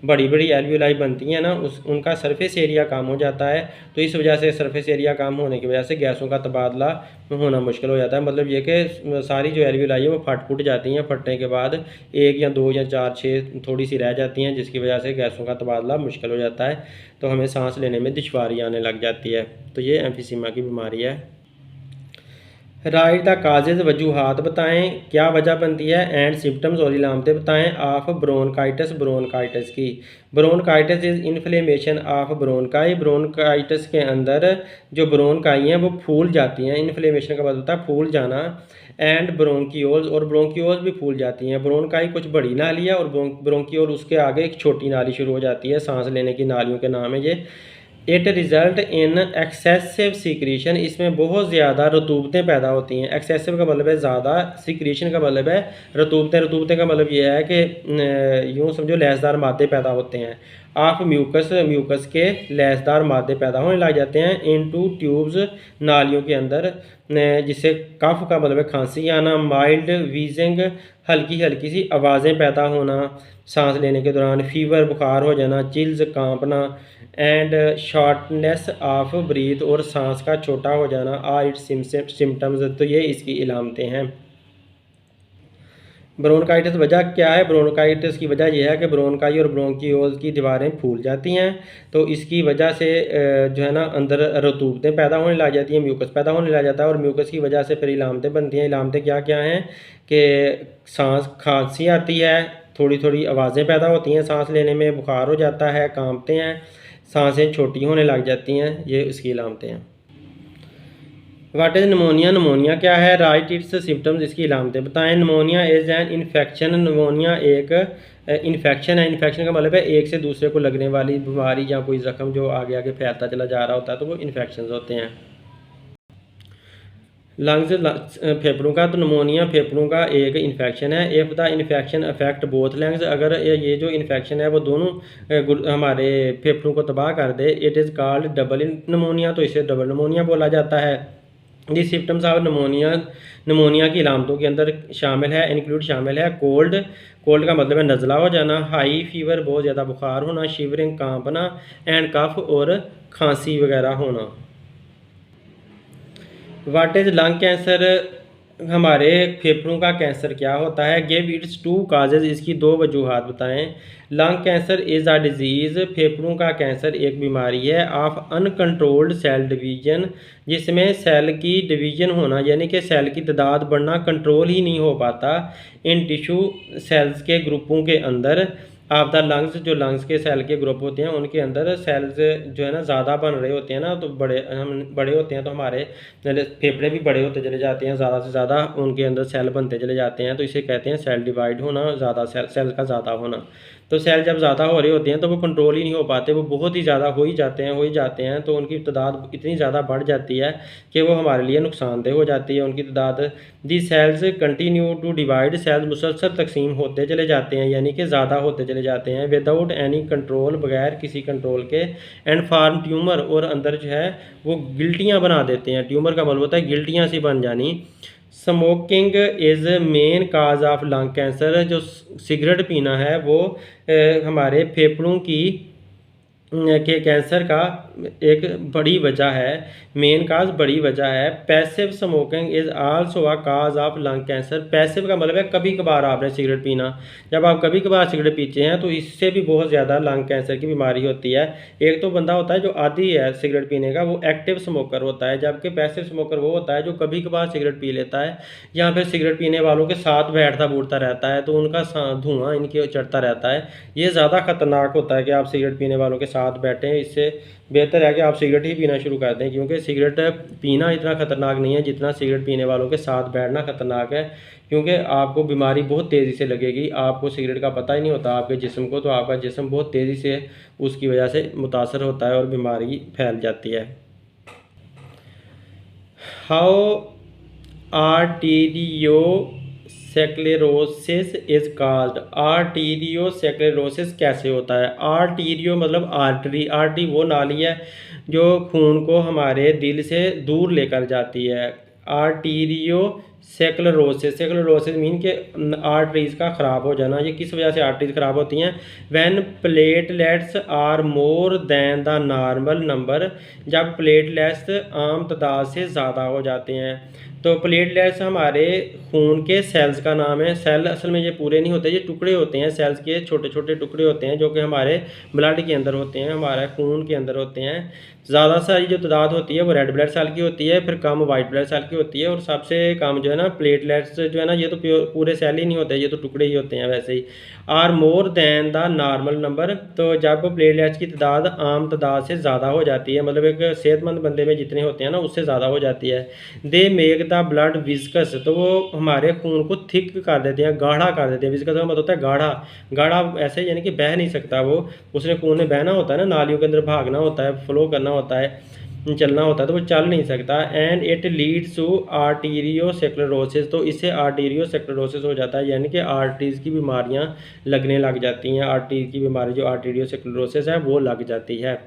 बड़ी बड़ी एल्वियोलाई बनती हैं ना उनका सरफेस एरिया कम हो जाता है। तो इस वजह से सरफेस एरिया कम होने की वजह से गैसों का तबादला होना मुश्किल हो जाता है। मतलब ये कि सारी जो एल्वियोलाई है वो फट जाती हैं, फटने के बाद 1 या 2 या 4 6 थोड़ी सी रह जाती हैं, जिसकी वजह से गैसों का तबादला मुश्किल हो जाता है, तो हमें सांस लेने में दुश्वारी आने लग जाती है। तो ये एम्फीसीमा की बीमारी है। राइट द काजेज़, वजूहात बताएं, क्या वजह बनती है, एंड सिम्टम्स, और इलामतें बताएं, ऑफ ब्रोनकाइटिस, ब्रोनकाइटिस की। Bronchitis is inflammation of bronchi. Bronchitis के अंदर जो ब्रोनकाई हैं वो फूल जाती हैं। इन्फ्लेमेशन का मतलब होता है फूल जाना। एंड ब्रोंकियोल्स, और ब्रोंकियोल्स भी फूल जाती हैं। ब्रोनकाई कुछ बड़ी नाली है और ब्रोंकियोल उसके आगे एक छोटी नाली शुरू हो जाती है। सांस लेने की नालियों के नाम है ये। It result in excessive secretion, इसमें बहुत ज़्यादा रतूबतें पैदा होती हैं। एक्सेसिव का मतलब है ज़्यादा, सीक्रेशन का मतलब है रतूबतें का मतलब ये है कि यूँ समझो लैसदार मादे पैदा होते हैं। ऑफ म्यूकस के लैसदार मादे पैदा होने लग जाते हैं इनटू ट्यूब्स, नालियों के अंदर, जिससे कफ का मतलब है खांसी आना, माइल्ड वीजिंग, हल्की सी आवाज़ें पैदा होना सांस लेने के दौरान, फीवर बुखार हो जाना, चिल्स कांपना, एंड शॉर्टनेस ऑफ ब्रीथ, और सांस का छोटा हो जाना, आर इट्स सिम्टम्स। तो ये इसकी इलामतें हैं। ब्रोनकाइटिस वजह क्या है। ब्रोनकाइटिस की वजह यह है कि ब्रोनकाई और ब्रोंकियोल्स की दीवारें फूल जाती हैं। तो इसकी वजह से जो है ना अंदर रतूबतें पैदा होने लग जाती हैं, म्यूकस पैदा होने लग जाता है, और म्यूकस की वजह से फिर इलामतें बनती हैं। इलामतें क्या क्या हैं कि सांस खांसी आती है, थोड़ी थोड़ी आवाज़ें पैदा होती हैं, सांस लेने में बुखार हो जाता है, कांपते हैं, सांसें छोटी होने लग जाती हैं, ये उसकी अलामतें हैं। वाट इज़ नमोनिया, नमोनिया क्या है, राइट इट्स सिम्टम्स, इसकी अलामतें बताएं। Pneumonia is an infection, pneumonia एक इन्फेक्शन है। इन्फेक्शन का मतलब है एक से दूसरे को लगने वाली बीमारी या कोई ज़ख्म जो आगे आगे फैलता चला जा रहा होता है, तो वो इन्फेक्शन होते हैं। लंग्स फेफड़ों का, तो नमोनिया फेफड़ों का एक इन्फेक्शन है। If the infection affect both lungs, अगर ये जो इन्फेक्शन है वो दोनों हमारे फेफड़ों को तबाह कर दे, it is called double pneumonia, तो इसे डबल नमोनिया बोला जाता है। The symptoms of pneumonia, pneumonia की अलामतों के अंदर शामिल है, इंक्लूड शामिल है कोल्ड, कोल्ड का मतलब है नज़ला हो जाना, हाई फीवर बहुत ज़्यादा बुखार होना, शिवरिंग कांपना, एंड कफ और खांसी वगैरह होना। वाट इज़ लंग कैंसर, हमारे फेफड़ों का कैंसर क्या होता है। गिव इट्स टू काजेज़, इसकी दो वजूहात बताएं। Lung cancer is a disease, फेफड़ों का कैंसर एक बीमारी है, ऑफ अनकंट्रोल्ड सेल डिवीजन, जिसमें सेल की डिवीजन होना यानी कि सेल की तादाद बढ़ना कंट्रोल ही नहीं हो पाता, इन टिश्यू सेल्स के ग्रुपों के अंदर ऑफ द लंग्स, जो लंग्स के सेल के ग्रुप होते हैं उनके अंदर सेल्स जो है ना ज़्यादा बन रहे होते हैं ना, तो हम बड़े होते हैं तो हमारे फेफड़े भी बड़े होते चले जाते हैं, ज़्यादा से ज़्यादा उनके अंदर सेल बनते चले जाते हैं, तो इसे कहते हैं सेल डिवाइड होना, ज़्यादा सेल का ज़्यादा होना। तो सेल जब ज़्यादा हो रहे होते हैं तो वो कंट्रोल ही नहीं हो पाते, वो बहुत ही ज़्यादा हो ही जाते हैं, तो उनकी तादाद इतनी ज़्यादा बढ़ जाती है कि वो हमारे लिए नुकसानदेह हो जाती है उनकी तादाद। The cells continue to divide, cells मुसलसल तकसीम होते चले जाते हैं यानी कि ज़्यादा होते चले जाते हैं, विदाउट एनी कंट्रोल, बगैर किसी कंट्रोल के, एंड फार्म ट्यूमर, और अंदर जो है वो गिल्टियाँ बना देते हैं। ट्यूमर का मतलब होता है गिल्टियाँ सी बन जानी। Smoking is main cause of lung cancer, जो सिगरेट पीना है वो हमारे फेफड़ों की के कैंसर का एक बड़ी वजह है, मेन काज बड़ी वजह है। Passive smoking is also a cause of lung cancer, passive का मतलब है कभी कभार आपने सिगरेट पीना, जब आप कभी कभार सिगरेट पीते हैं तो इससे भी बहुत ज़्यादा लंग कैंसर की बीमारी होती है। एक तो बंदा होता है जो आदी है सिगरेट पीने का, वो एक्टिव स्मोकर होता है, जबकि पैसिव स्मोकर वो होता है जो कभी कभार सिगरेट पी लेता है या फिर सिगरेट पीने वालों के साथ बैठता बूढ़ता रहता है, तो उनका धुआं इनके चढ़ता रहता है। ये ज़्यादा खतरनाक होता है कि आप सिगरेट पीने वालों के साथ बैठें, इससे बेहतर है कि आप सिगरेट ही पीना शुरू कर दें, क्योंकि सिगरेट पीना इतना ख़तरनाक नहीं है जितना सिगरेट पीने वालों के साथ बैठना ख़तरनाक है, क्योंकि आपको बीमारी बहुत तेज़ी से लगेगी, आपको सिगरेट का पता ही नहीं होता आपके जिस्म को, तो आपका जिस्म बहुत तेज़ी से उसकी वजह से मुतासर होता है और बीमारी फैल जाती है। हाउ आर्टीरियो सेक्लेरोसिस इज़ कॉल्ड, आर्टीरियोसेक्लेरोसिस कैसे होता है। आर्टीरियो मतलब आर्टरी, आर्टरी वो नाली है जो खून को हमारे दिल से दूर लेकर जाती है। आर्टीरियो सेक्लेरोसिस मीन के आर्टरीज़ का ख़राब हो जाना। ये किस वजह से आर्टरीज ख़राब होती हैं। When platelets are more than the normal number, जब प्लेटलेट्स आम तादाद से ज़्यादा हो जाते हैं। तो प्लेटलेट्स हमारे खून के सेल्स का नाम है। सेल असल में ये पूरे नहीं होते, ये टुकड़े होते हैं, सेल्स के छोटे छोटे टुकड़े होते हैं जो कि हमारे ब्लड के अंदर होते हैं, हमारे खून के अंदर होते हैं। ज़्यादा सारी जो तादाद होती है वो रेड ब्लड सेल की होती है, फिर कम वाइट ब्लड सेल की होती है, और सबसे कम जो है ना प्लेटलेट्स जो है ना, ये तो पूरे सेल ही नहीं होते, ये तो टुकड़े ही होते हैं वैसे ही। Are more than the normal number, तो जब प्लेटलेट्स की तादाद आम तादाद से ज़्यादा हो जाती है, मतलब एक सेहतमंद बंदे में जितने होते हैं ना उससे ज़्यादा हो जाती है। They make the blood viscous, तो वो हमारे खून को थिक कर देते हैं, गाढ़ा कर देते हैं। विस्कस का मतलब होता है गाढ़ा, गाढ़ा ऐसे यानी कि बह नहीं सकता वो, उसने खून में बहना होता है ना, नालियों के अंदर भागना होता है, फ्लो करना होता है, चलना होता है, तो वो चल नहीं सकता। एंड इट लीड्स टू आर्टीरियोसेक्लेरोसिस, तो इससे आर्टीरियोसेक्लेरोसिस हो जाता है, यानी कि आर्टरीज की बीमारियां लगने लग जाती हैं। आर्टरी की बीमारी जो आर्टीरियोसेक्लेरोसिस है वो लग जाती है।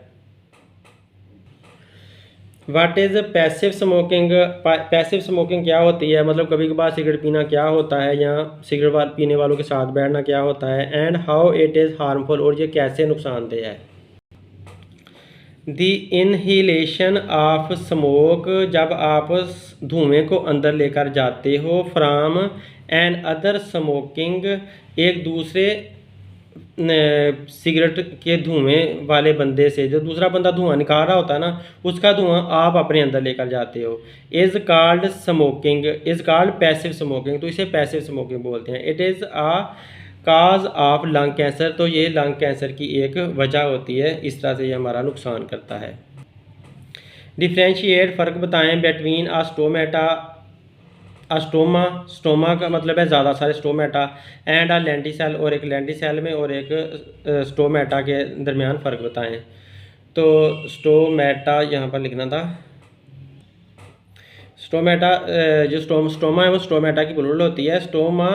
What is passive smoking, passive smoking क्या होती है, मतलब कभी कभार सिगरेट पीना क्या होता है, या सिगरेट पीने वालों के साथ बैठना क्या होता है। And how it is harmful, और ये कैसे नुकसानदेह है। दी इनहेलेशन ऑफ स्मोक, जब आप धुएँ को अंदर लेकर जाते हो, फ्राम एन अदर स्मोकिंग, एक दूसरे सिगरेट के धुएँ वाले बंदे से, जो दूसरा बंदा धुआं निकाल रहा होता है ना, उसका धुआं आप अपने अंदर लेकर जाते हो। Is called smoking, is called passive smoking, तो इसे पैसिव स्मोकिंग बोलते हैं। It is a cause of lung cancer, तो ये लंग कैंसर की एक वजह होती है, इस तरह से ये हमारा नुकसान करता है। डिफ्रेंशिएट, फ़र्क बताएं बिटवीन स्टोमेटा, स्टोमा, स्टोमा का मतलब है ज़्यादा सारे स्टोमेटा, एंड लेंटिसेल, और एक लेंटिसेल में और एक स्टोमेटा के दरमियान फ़र्क बताएं। तो स्टोमेटा यहाँ पर लिखना था, स्टोमेटा जो स्टोमा है वो स्टोमेटा की प्लूरल होती है। Stoma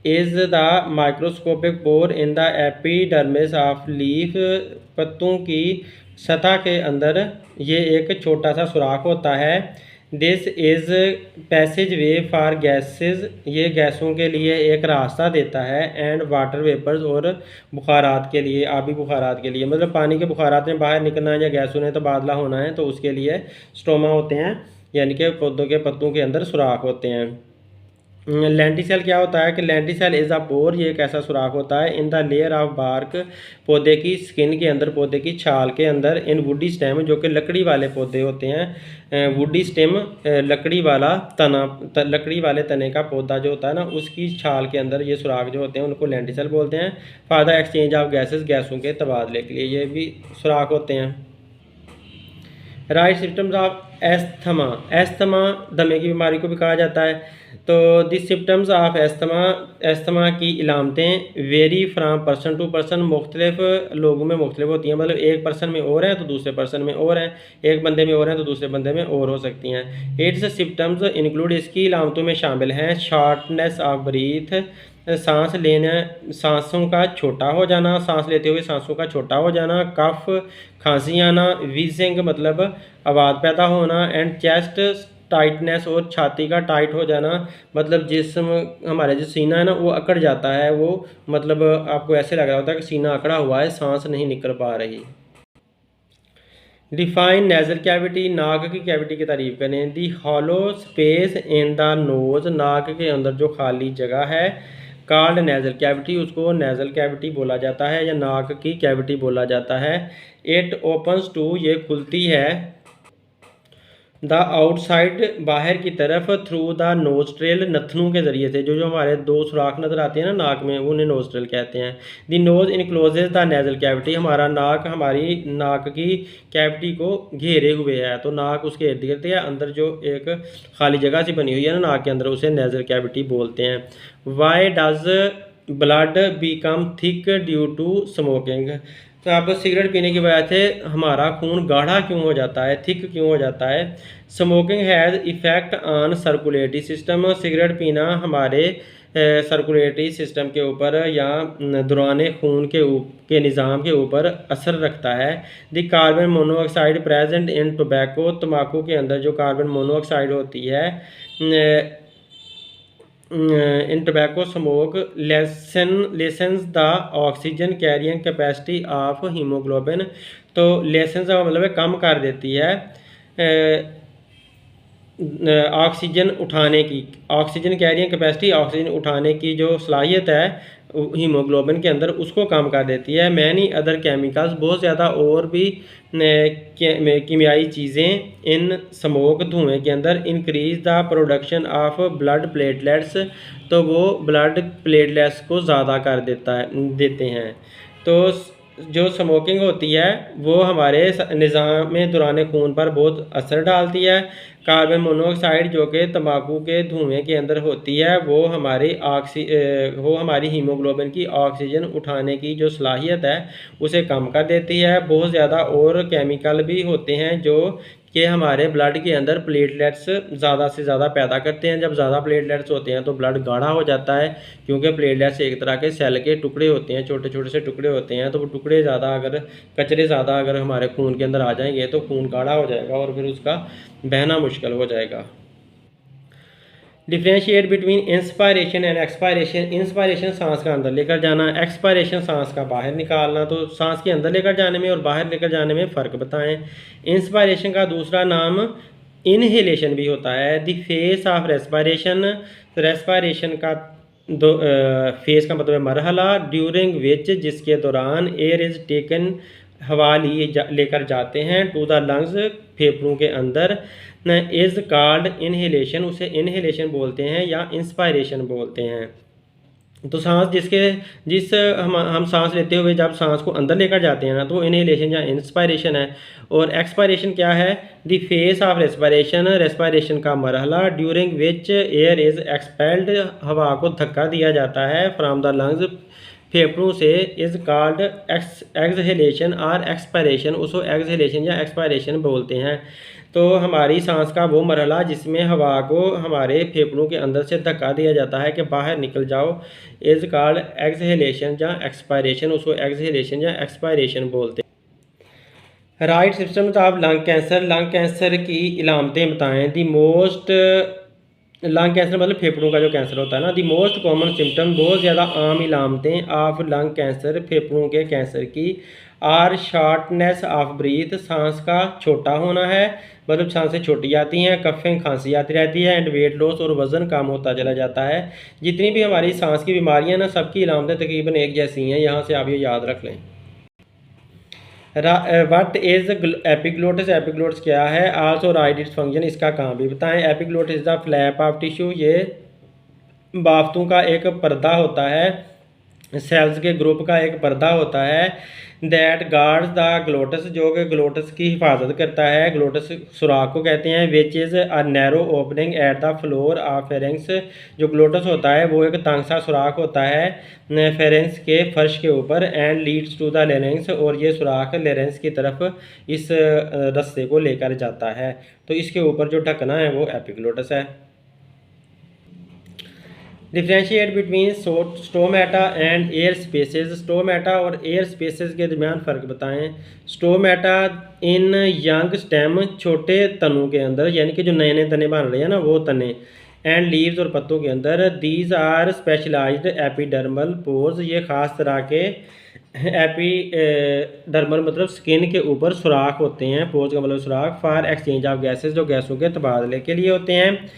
is the microscopic pore in the epidermis of leaf, पत्तों की सतह के अंदर ये एक छोटा सा सुराख होता है। This is passage way for gases, ये गैसों के लिए एक रास्ता देता है। एंड वाटर वेपर्स, और बुखारात के लिए, आबी बुखारात के लिए, मतलब पानी के बुखारात में बाहर निकलना है या गैसों ने तबादला होना है तो उसके लिए स्टोमा होते हैं, यानी कि पौधों के पत्तों के अंदर सुराख होते हैं। लेंटिसेल क्या होता है कि लेंटिसेल इज़ अ पोर, ये एक ऐसा सुराख होता है in the layer of bark, पौधे की स्किन के अंदर, पौधे की छाल के अंदर। इन वुडी स्टेम, जो कि लकड़ी वाले पौधे होते हैं, वुडी स्टेम लकड़ी वाला तना, लकड़ी वाले तने का पौधा जो होता है ना, उसकी छाल के अंदर ये सुराख जो होते हैं उनको लेंटिसेल बोलते हैं। For the exchange of gases, गैसों के तबादले के लिए ये भी सुराख होते हैं। Write symptoms of asthma, asthma दमे की बीमारी को भी कहा जाता है। तो this symptoms of asthma, asthma की इलामतें vary from person to person, मुख्तलिफ लोगों में मुख्तलिफ होती हैं, मतलब एक पर्सन में और हैं तो दूसरे पर्सन में और हैं, एक बंदे में और हैं तो दूसरे बंदे में और हो सकती हैं। इट्स सिम्टम्स इंक्लूड, इसकी इलामतों में शामिल हैं शॉर्टनेस ऑफ ब्रीथ, सांस लेने, सांसों का छोटा हो जाना, सांस लेते हुए सांसों का छोटा हो जाना, कफ, खांसी आना, वीजिंग मतलब आवाज़ पैदा होना, एंड चेस्ट टाइटनेस, और छाती का टाइट हो जाना, मतलब जिस्म, हमारे जो सीना है ना वो अकड़ जाता है, वो मतलब आपको ऐसे लग रहा होता है कि सीना अकड़ा हुआ है, सांस नहीं निकल पा रही। डिफाइन नेजल कैविटी, नाक की कैविटी की तारीफ करें। The hollow space in the nose, नाक के अंदर जो खाली जगह है, कॉल्ड नेजल कैविटी, उसको नेजल कैविटी बोला जाता है या नाक की कैविटी बोला जाता है। इट ओपन्स टू, ये खुलती है, द आउटसाइड, बाहर की तरफ, थ्रू द नोस्ट्रेल, नथनों के ज़रिए से, जो जो हमारे दो सुराख नज़र आते हैं ना नाक में, उन्हें नोस्ट्रेल कहते हैं। The nose encloses the nasal cavity, हमारा नाक हमारी नाक की कैविटी को घेरे हुए है, तो नाक उसके इर्द गिर्द है, अंदर जो एक खाली जगह सी बनी हुई है ना नाक के अंदर, उसे नेजल कैविटी बोलते हैं। Why does blood become thick due to smoking, तो आप सिगरेट पीने की वजह से हमारा खून गाढ़ा क्यों हो जाता है, थिक क्यों हो जाता है। Smoking has effect on circulatory system, cigarette पीना हमारे सर्कुलेटरी सिस्टम के ऊपर या दौरान खून के निज़ाम के ऊपर असर रखता है। The carbon monoxide present in tobacco, तम्बाकू के अंदर जो कार्बन मोनोऑक्साइड होती है in tobacco smoke lessons the oxygen carrying capacity of haemoglobin, तो लेसन्स का मतलब है कम कर देती है ऑक्सीजन उठाने की, ऑक्सीजन कैरियंग कैपेसिटी, ऑक्सीजन उठाने की जो सलाहियत है हीमोग्लोबिन के अंदर, उसको कम कर देती है। मैनी अदर केमिकल्स, बहुत ज़्यादा और भी कीमियाई चीज़ें इन स्मोक, धुएँ के अंदर, increase the production of blood platelets, तो वो ब्लड प्लेटलेट्स को ज़्यादा कर देते हैं। तो जो स्मोकिंग होती है वो हमारे निज़ाम में दौरान खून पर बहुत असर डालती है। कार्बन मोनोऑक्साइड जो कि तंबाकू के धुएं के अंदर होती है, वो हमारी हीमोग्लोबिन की ऑक्सीजन उठाने की जो सलाहियत है उसे कम कर देती है। बहुत ज़्यादा और केमिकल भी होते हैं जो कि हमारे ब्लड के अंदर प्लेटलेट्स ज़्यादा से ज़्यादा पैदा करते हैं। जब ज़्यादा प्लेटलेट्स होते हैं तो ब्लड गाढ़ा हो जाता है, क्योंकि प्लेटलेट्स एक तरह के सेल के टुकड़े होते हैं, छोटे छोटे से टुकड़े होते हैं। तो वो टुकड़े ज़्यादा अगर कचरे ज़्यादा अगर हमारे खून के अंदर आ जाएंगे तो खून गाढ़ा हो जाएगा और फिर उसका बहना मुश्किल हो जाएगा। Differentiate between inspiration and expiration, inspiration सांस का अंदर लेकर जाना, एक्सपायरेशन सांस का बाहर निकालना। तो सांस के अंदर लेकर जाने में और बाहर लेकर जाने में फ़र्क बताएं। इंस्पायरेशन का दूसरा नाम इनहेलेशन भी होता है। द फेस ऑफ रेस्पायरेशन, तो रेस्पायरेशन का फेस का मतलब है मरहला, ड्यूरिंग विच, जिसके दौरान एयर इज़ टेकन, हवा लेकर जाते हैं, टू द लंग्स, फेफड़ों के अंदर, इज़ कॉल्ड इनहेलेशन, उसे इनहेलेशन बोलते हैं या इंस्पायरेशन बोलते हैं। तो सांस जिस हम सांस लेते हुए जब सांस को अंदर लेकर जाते हैं ना, तो इनहेलेशन या इंस्पायरेशन है। और एक्सपायरेशन क्या है? The phase of respiration, respiration का मरहला during which air is expelled, हवा को धक्का दिया जाता है फ्रॉम द लंग्स, फेफड़ों से, इज कॉल्ड एक्सहेलेशन और एक्सपायरेशन, उसको एक्सहेलेशन या एक्सपायरेशन बोलते हैं। तो हमारी सांस का वो मरहला जिसमें हवा को हमारे फेफड़ों के अंदर से धक्का दिया जाता है कि बाहर निकल जाओ, इज कॉल्ड एक्सहेलेशन या एक्सपायरेशन, उसको एक्सहेलेशन या एक्सपायरेशन बोलते हैं। Right systems of lung cancer, lung cancer की इलामतें बताएं। दी मोस्ट, लंग कैंसर मतलब फेफड़ों का जो कैंसर होता है ना, दी मोस्ट कॉमन सिम्टम, बहुत ज़्यादा आम इलामतें ऑफ लंग कैंसर, फेफड़ों के कैंसर की, आर शॉर्टनेस ऑफ ब्रीथ, सांस का छोटा होना है, मतलब सांसें छोटी आती हैं, कफिंग खांसी आती रहती है, एंड वेट लॉस, और वज़न कम होता चला जाता है। जितनी भी हमारी सांस की बीमारियां ना, सबकी इलामतें तकरीबन एक जैसी हैं, यहाँ से आप ये याद रख लें। वट इज़ एपिग्लोटिस, एपिग्लोटिस क्या है? आल्सो राइट इट्स फंक्शन, इसका काम भी बताएं। Epiglottis is the flap of tissue, ये बाफ्तों का एक पर्दा होता है, सेल्स के ग्रुप का एक पर्दा होता है, दैट गार्ड्स द ग्लोटस, जो कि ग्लोटस की हिफाजत करता है, ग्लोटस सुराख को कहते हैं, which is a narrow opening at the floor of pharynx, जो ग्लोटस होता है वो एक तंग सा सुराख होता है फेरेंक्स के फर्श के ऊपर, and leads to the larynx, और ये सुराख लेरेंक्स की तरफ इस रस्ते को लेकर जाता है। तो इसके ऊपर जो ढकना है वो एपिग्लोटस है। Differentiate between stomata and air spaces, stomata और एयर स्पेसेस के दरमियान फ़र्क बताएं। स्टोमेटा इन यंग स्टेम, छोटे तनों के अंदर, यानी कि जो नए नए तने बन रहे हैं ना वो तने, एंड लीव्स और पत्तों के अंदर, these are specialised epidermal pores, ये ख़ास तरह के एपिडर्मल मतलब स्किन के ऊपर सुराख होते हैं, पोर्स का मतलब सुराख, फॉर एक्सचेंज ऑफ गैसेस, जो गैसों के तबादले के लिए होते हैं।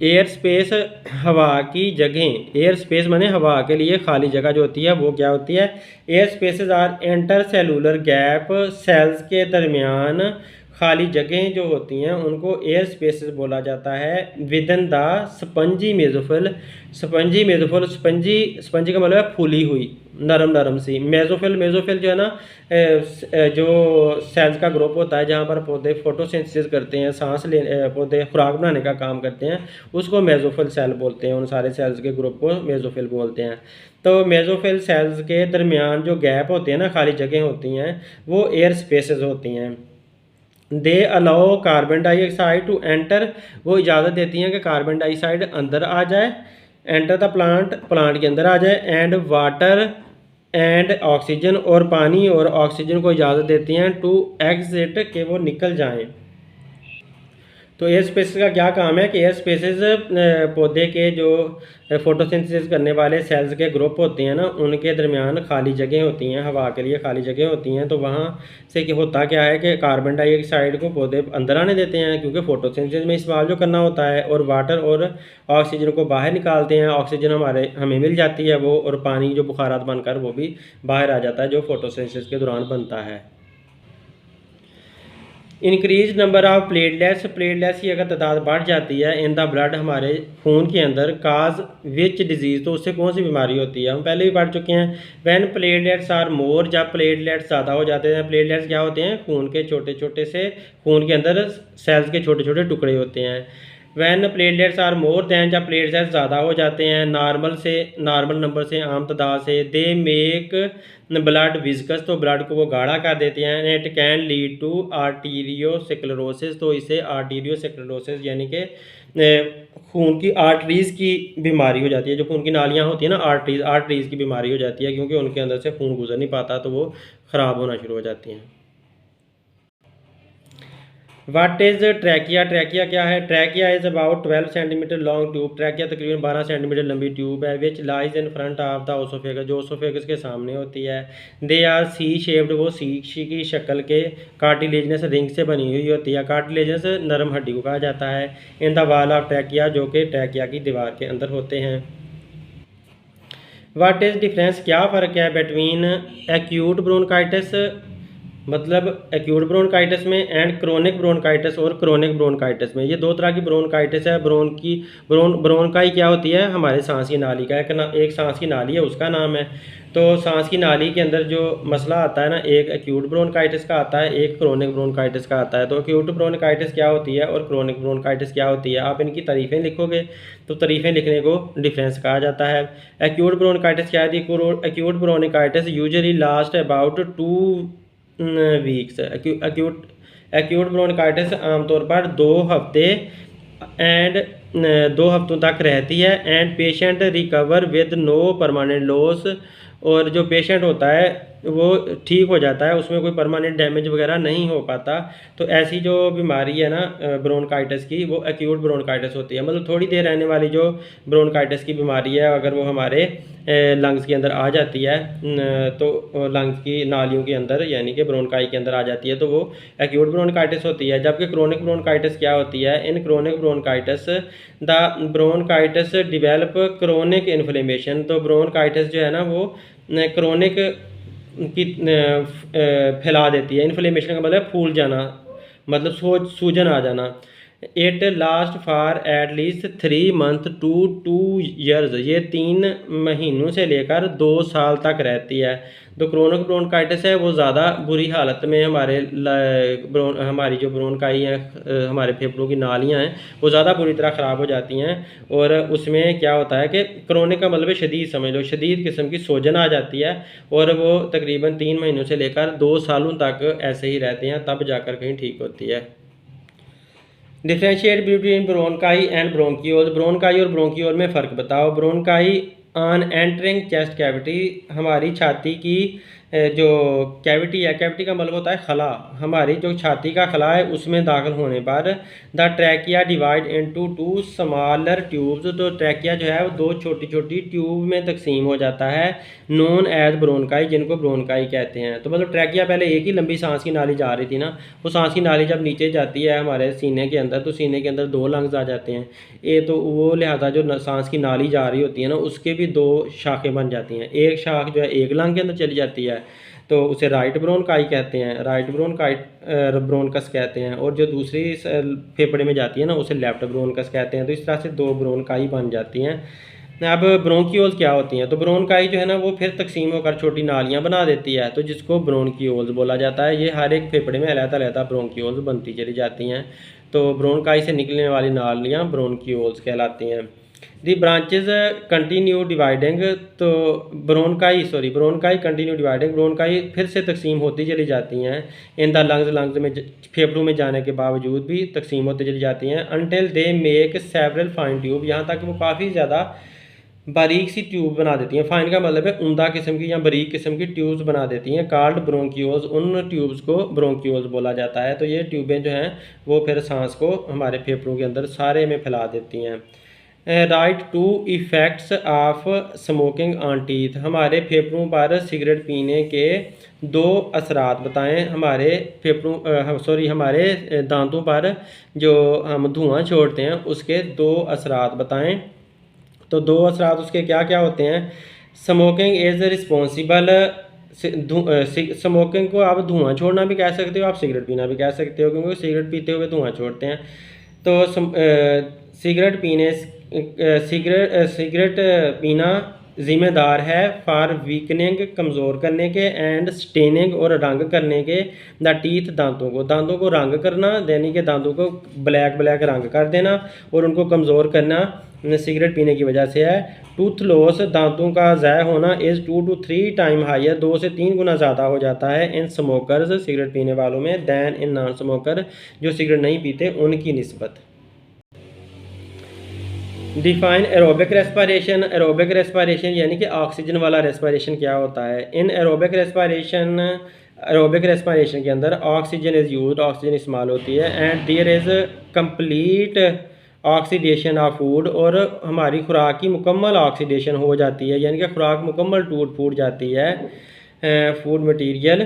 एयर स्पेस, हवा की जगहें, एयर स्पेस माने हवा के लिए खाली जगह जो होती है वो क्या होती है? Air spaces are inter cellular gap, cells के दरमियान खाली जगहें जो होती हैं उनको एयर स्पेसेस बोला जाता है। Within the spongy mesophyll, spongy mesophyll, spongy spongy का मतलब है फूली हुई, नरम नरम सी। मेजोफिल, मेजोफिल जो है ना जो सेल्स का ग्रुप होता है जहाँ पर पौधे फोटोसिंथेसिस करते हैं, सांस ले पौधे खुराक बनाने का काम करते हैं, उसको मेजोफिल सेल बोलते हैं, उन सारे सेल्स के ग्रुप को मेजोफिल बोलते हैं। तो मेजोफिल सेल्स के दरमियान जो गैप होते हैं ना, खाली जगह होती हैं, वो एयर स्पेसेस होती हैं। They allow carbon dioxide to enter, वो इजाज़त देती हैं कि कार्बन डाइऑक्साइड अंदर आ जाए, एंटर द प्लांट, प्लांट के अंदर आ जाए, एंड वाटर एंड ऑक्सीजन, और पानी और ऑक्सीजन को इजाज़त देती हैं टू एग्जिट, के वो निकल जाएं। तो एयर स्पेसेस का क्या काम है कि एयर स्पेसेस पौधे के जो फोटोसिंथेसिस करने वाले सेल्स के ग्रुप होते हैं ना, उनके दरमियान खाली जगह होती हैं, हवा के लिए खाली जगह होती हैं। तो वहाँ से कि होता क्या है कि कार्बन डाइऑक्साइड को पौधे अंदर आने देते हैं, क्योंकि फोटोसिंथेसिस में इस्तेमाल जो करना होता है, और वाटर और ऑक्सीजन को बाहर निकालते हैं, ऑक्सीजन हमें मिल जाती है वो, और पानी जो बुखारात बनकर वो भी बाहर आ जाता है जो फोटोसिंथेसिस के दौरान बनता है। Increase number of platelets, platelets की अगर तादाद बढ़ जाती है इन द ब्लड, हमारे खून के अंदर, काज विच डिजीज़, तो उससे कौन सी बीमारी होती है, हम पहले भी पढ़ चुके हैं। व्हेन प्लेटलेट्स आर मोर, जब प्लेटलेट्स ज़्यादा हो जाते हैं, प्लेटलेट्स क्या होते हैं? खून के छोटे छोटे से, खून के अंदर सेल्स के छोटे छोटे टुकड़े होते हैं। When platelets are more than, जब प्लेटलेट्स ज़्यादा हो जाते हैं नॉर्मल नंबर से, आम तादाद से, दे मेक ब्लड विस्कस, तो ब्लड को वो गाढ़ा कर देते हैं। It can lead to arteriosclerosis, तो इसे आर्टीरियोस्क्लेरोसिस यानी कि खून की आर्टरीज़ की बीमारी हो जाती है, जो खून की नालियाँ होती हैं ना, आर्टरीज़ की बीमारी हो जाती है, क्योंकि उनके अंदर से खून गुजर नहीं पाता, तो वो ख़राब होना शुरू हो जाती हैं। वाट इज़ ट्रैकिया, ट्रैकिया क्या है? Trachea is about 12 centimetre long tube, trachea तकरीबन 12 सेंटीमीटर लंबी ट्यूब है, which lies in front of the oesophagus, जो ओसोफेगस के सामने होती है। दे आर सी शेप्ड, वो सी की शक्ल के, कार्टिलेजनस रिंग से बनी हुई होती है, कार्टिलेजनस नरम हड्डी को कहा जाता है। In the wall of trachea, जो कि ट्रैकिया की दीवार के अंदर होते हैं। वाट इज़ डिफरेंस, क्या फ़र्क है बिटवीन एक्यूट ब्रोनकाइटिस मतलब एक्यूट ब्रोंकाइटिस में एंड क्रोनिक ब्रोंकाइटिस और क्रोनिक ब्रोंकाइटिस में। ये दो तरह की ब्रोंकाइटिस है। ब्रोंकाई क्या होती है? हमारे सांस की नाली का एक सांस की नाली है, उसका नाम है। तो सांस की नाली के अंदर जो मसला आता है ना, एक एक्यूट ब्रोंकाइटिस का आता है, एक क्रोनिक ब्रोंकाइटिस का आता है। तो एक्यूट ब्रोंकाइटिस क्या होती है और क्रोनिक ब्रोंकाइटिस क्या होती है, आप इनकी तारीफ़ें लिखोगे तो तारीफ़ें लिखने को डिफरेंस कहा जाता है। एक्यूट ब्रोंकाइटिस क्या है? Acute bronchitis usually last about 2 weeks. Acute bronchitis आमतौर पर 2 हफ्ते एंड 2 हफ्तों तक रहती है and patient recover with no permanent loss. और जो पेशेंट होता है वो ठीक हो जाता है, उसमें कोई परमानेंट डैमेज वगैरह नहीं हो पाता। तो ऐसी जो बीमारी है ना ब्रोंकाइटिस की, वो एक्यूट ब्रोंकाइटिस होती है। मतलब थोड़ी देर रहने वाली जो ब्रोंकाइटिस की बीमारी है, अगर वो हमारे लंग्स के अंदर आ जाती है तो लंग्स की नालियों के अंदर यानी कि ब्रोंकाई के अंदर आ जाती है, तो वो एक्यूट ब्रोंकाइटिस होती है। जबकि क्रोनिक ब्रोंकाइटिस क्या होती है? In chronic bronchitis the bronchitis develop chronic inflammation. तो ब्रोंकाइटिस जो है ना वो क्रोनिक की फैला देती है। इन्फ्लेमेशन का मतलब फूल जाना, मतलब सूजन आ जाना। It last for at least 3 month to 2 years. ये 3 महीनों से लेकर 2 साल तक रहती है। तो क्रोनिक ब्रोंकाइटिस है वो ज़्यादा बुरी हालत में हमारी जो ब्रोंकाई है, हमारे फेफड़ों की नालियाँ हैं, वो ज़्यादा बुरी तरह ख़राब हो जाती हैं। और उसमें क्या होता है कि क्रोनिक का मतलब शदीद, समझ लो शदीद किस्म की सूजन आ जाती है और वो तकरीबन 3 महीनों से लेकर 2 सालों तक ऐसे ही रहते हैं, तब जाकर कहीं ठीक होती है। Differentiate between bronchi and bronchiole. Bronchi और ब्रोंकियोल में फ़र्क बताओ। Bronchi on entering chest cavity, हमारी छाती की जो कैविटी है, कैविटी का मतलब होता है खला, हमारी जो छाती का खला है उसमें दाखिल होने पर the trachea divide into 2 smaller tubes. तो ट्रैकिया जो है वो 2 छोटी छोटी ट्यूब में तकसीम हो जाता है, नोन एज ब्रोंकाई, जिनको ब्रोंकाई कहते हैं। तो मतलब ट्रैकिया पहले एक ही लंबी सांस की नाली जा रही थी ना, वो सांस की नाली जब नीचे जाती है हमारे सीने के अंदर, तो सीने के अंदर 2 लंग्स आ जाते हैं। ये तो वो लिहाजा जो सांस की नाली जा रही होती है ना, उसके भी 2 शाखें बन जाती हैं। एक शाख जो है एक लंग के अंदर चली जाती है, तो उसे राइट ब्रोंकाई कहते हैं, राइट ब्रोंकस कहते हैं। और जो दूसरी फेफड़े में जाती है ना, उसे लेफ्ट ब्रोंकस कहते हैं। तो इस तरह से 2 ब्रोंकाई बन जाती हैं। अब ब्रोंकियोल्स क्या होती हैं? तो ब्रोंकाई जो है ना वो फिर तकसीम होकर छोटी नालियाँ बना देती है, तो जिसको ब्रोंकियोल्स बोला जाता है। ये हर एक फेफड़े में अलग-अलग ब्रोंकियोल्स बनती चली जाती हैं। तो ब्रोंकाई से निकलने वाली नालियाँ ब्रोंकियोल्स कहलाती हैं। दी ब्रांचेज कंटिन्यू डिवाइडिंग। तो ब्रोंकाई कंटिन्यू डिवाइडिंग, ब्रोंकाई फिर से तकसीम होती चली जाती हैं। इन द लंग्स में फेफड़ों में जाने के बावजूद भी तकसीम होती चली जाती हैं। Until they make several fine tube, यहाँ तक वो काफ़ी ज़्यादा बारीक सी ट्यूब बना देती हैं। फाइन का मतलब है उम्दा किस्म की या बारीक किस्म की ट्यूब्स बना देती हैं, कॉल्ड ब्रोंकियोल्स। उन ट्यूब्स को ब्रोंकियोल्स बोला जाता है। तो ये ट्यूबें जो हैं वो फिर सांस को हमारे फेफड़ों के अंदर सारे में फैला देती हैं। Write two effects of smoking on teeth, हमारे फेफड़ों पर सिगरेट पीने के 2 असरात बताएं। हमारे हमारे दांतों पर जो हम धुआं छोड़ते हैं उसके 2 असरात बताएं। तो 2 असरात उसके क्या क्या होते हैं? स्मोकिंग इज़ रिस्पॉन्सिबल, स्मोकिंग को आप धुआं छोड़ना भी कह सकते हो, आप सिगरेट पीना भी कह सकते हो, क्योंकि सिगरेट पीते हुए धुआं छोड़ते हैं। तो सिगरेट पीना ज़िम्मेदार है फॉर वीकनिंग, कमज़ोर करने के, एंड स्टेनिंग और रंग करने के, द टीथ, दांतों को रंग करना, यानी कि दांतों को ब्लैक रंग कर देना और उनको कमज़ोर करना सिगरेट पीने की वजह से है। टूथ लॉस, दांतों का ज़ाय होना, इज़ 2 to 3 टाइम हाइयर, 2 से 3 गुना ज़्यादा हो जाता है इन स्मोकर्स, सिगरेट पीने वालों में, दैन इन नॉन स्मोकर, जो सिगरेट नहीं पीते उनकी निस्बत। Define aerobic respiration. Aerobic respiration यानी कि ऑक्सीजन वाला रेस्पिरेशन क्या होता है? इन एरोबिक रेस्पिरेशन के अंदर ऑक्सीजन इज़ यूज्ड, ऑक्सीजन इस्तेमाल होती है, and there is complete oxidation of food, और हमारी खुराक की मुकम्मल ऑक्सीडेशन हो जाती है, यानी कि खुराक मुकम्मल टूट फूट जाती है। Food material,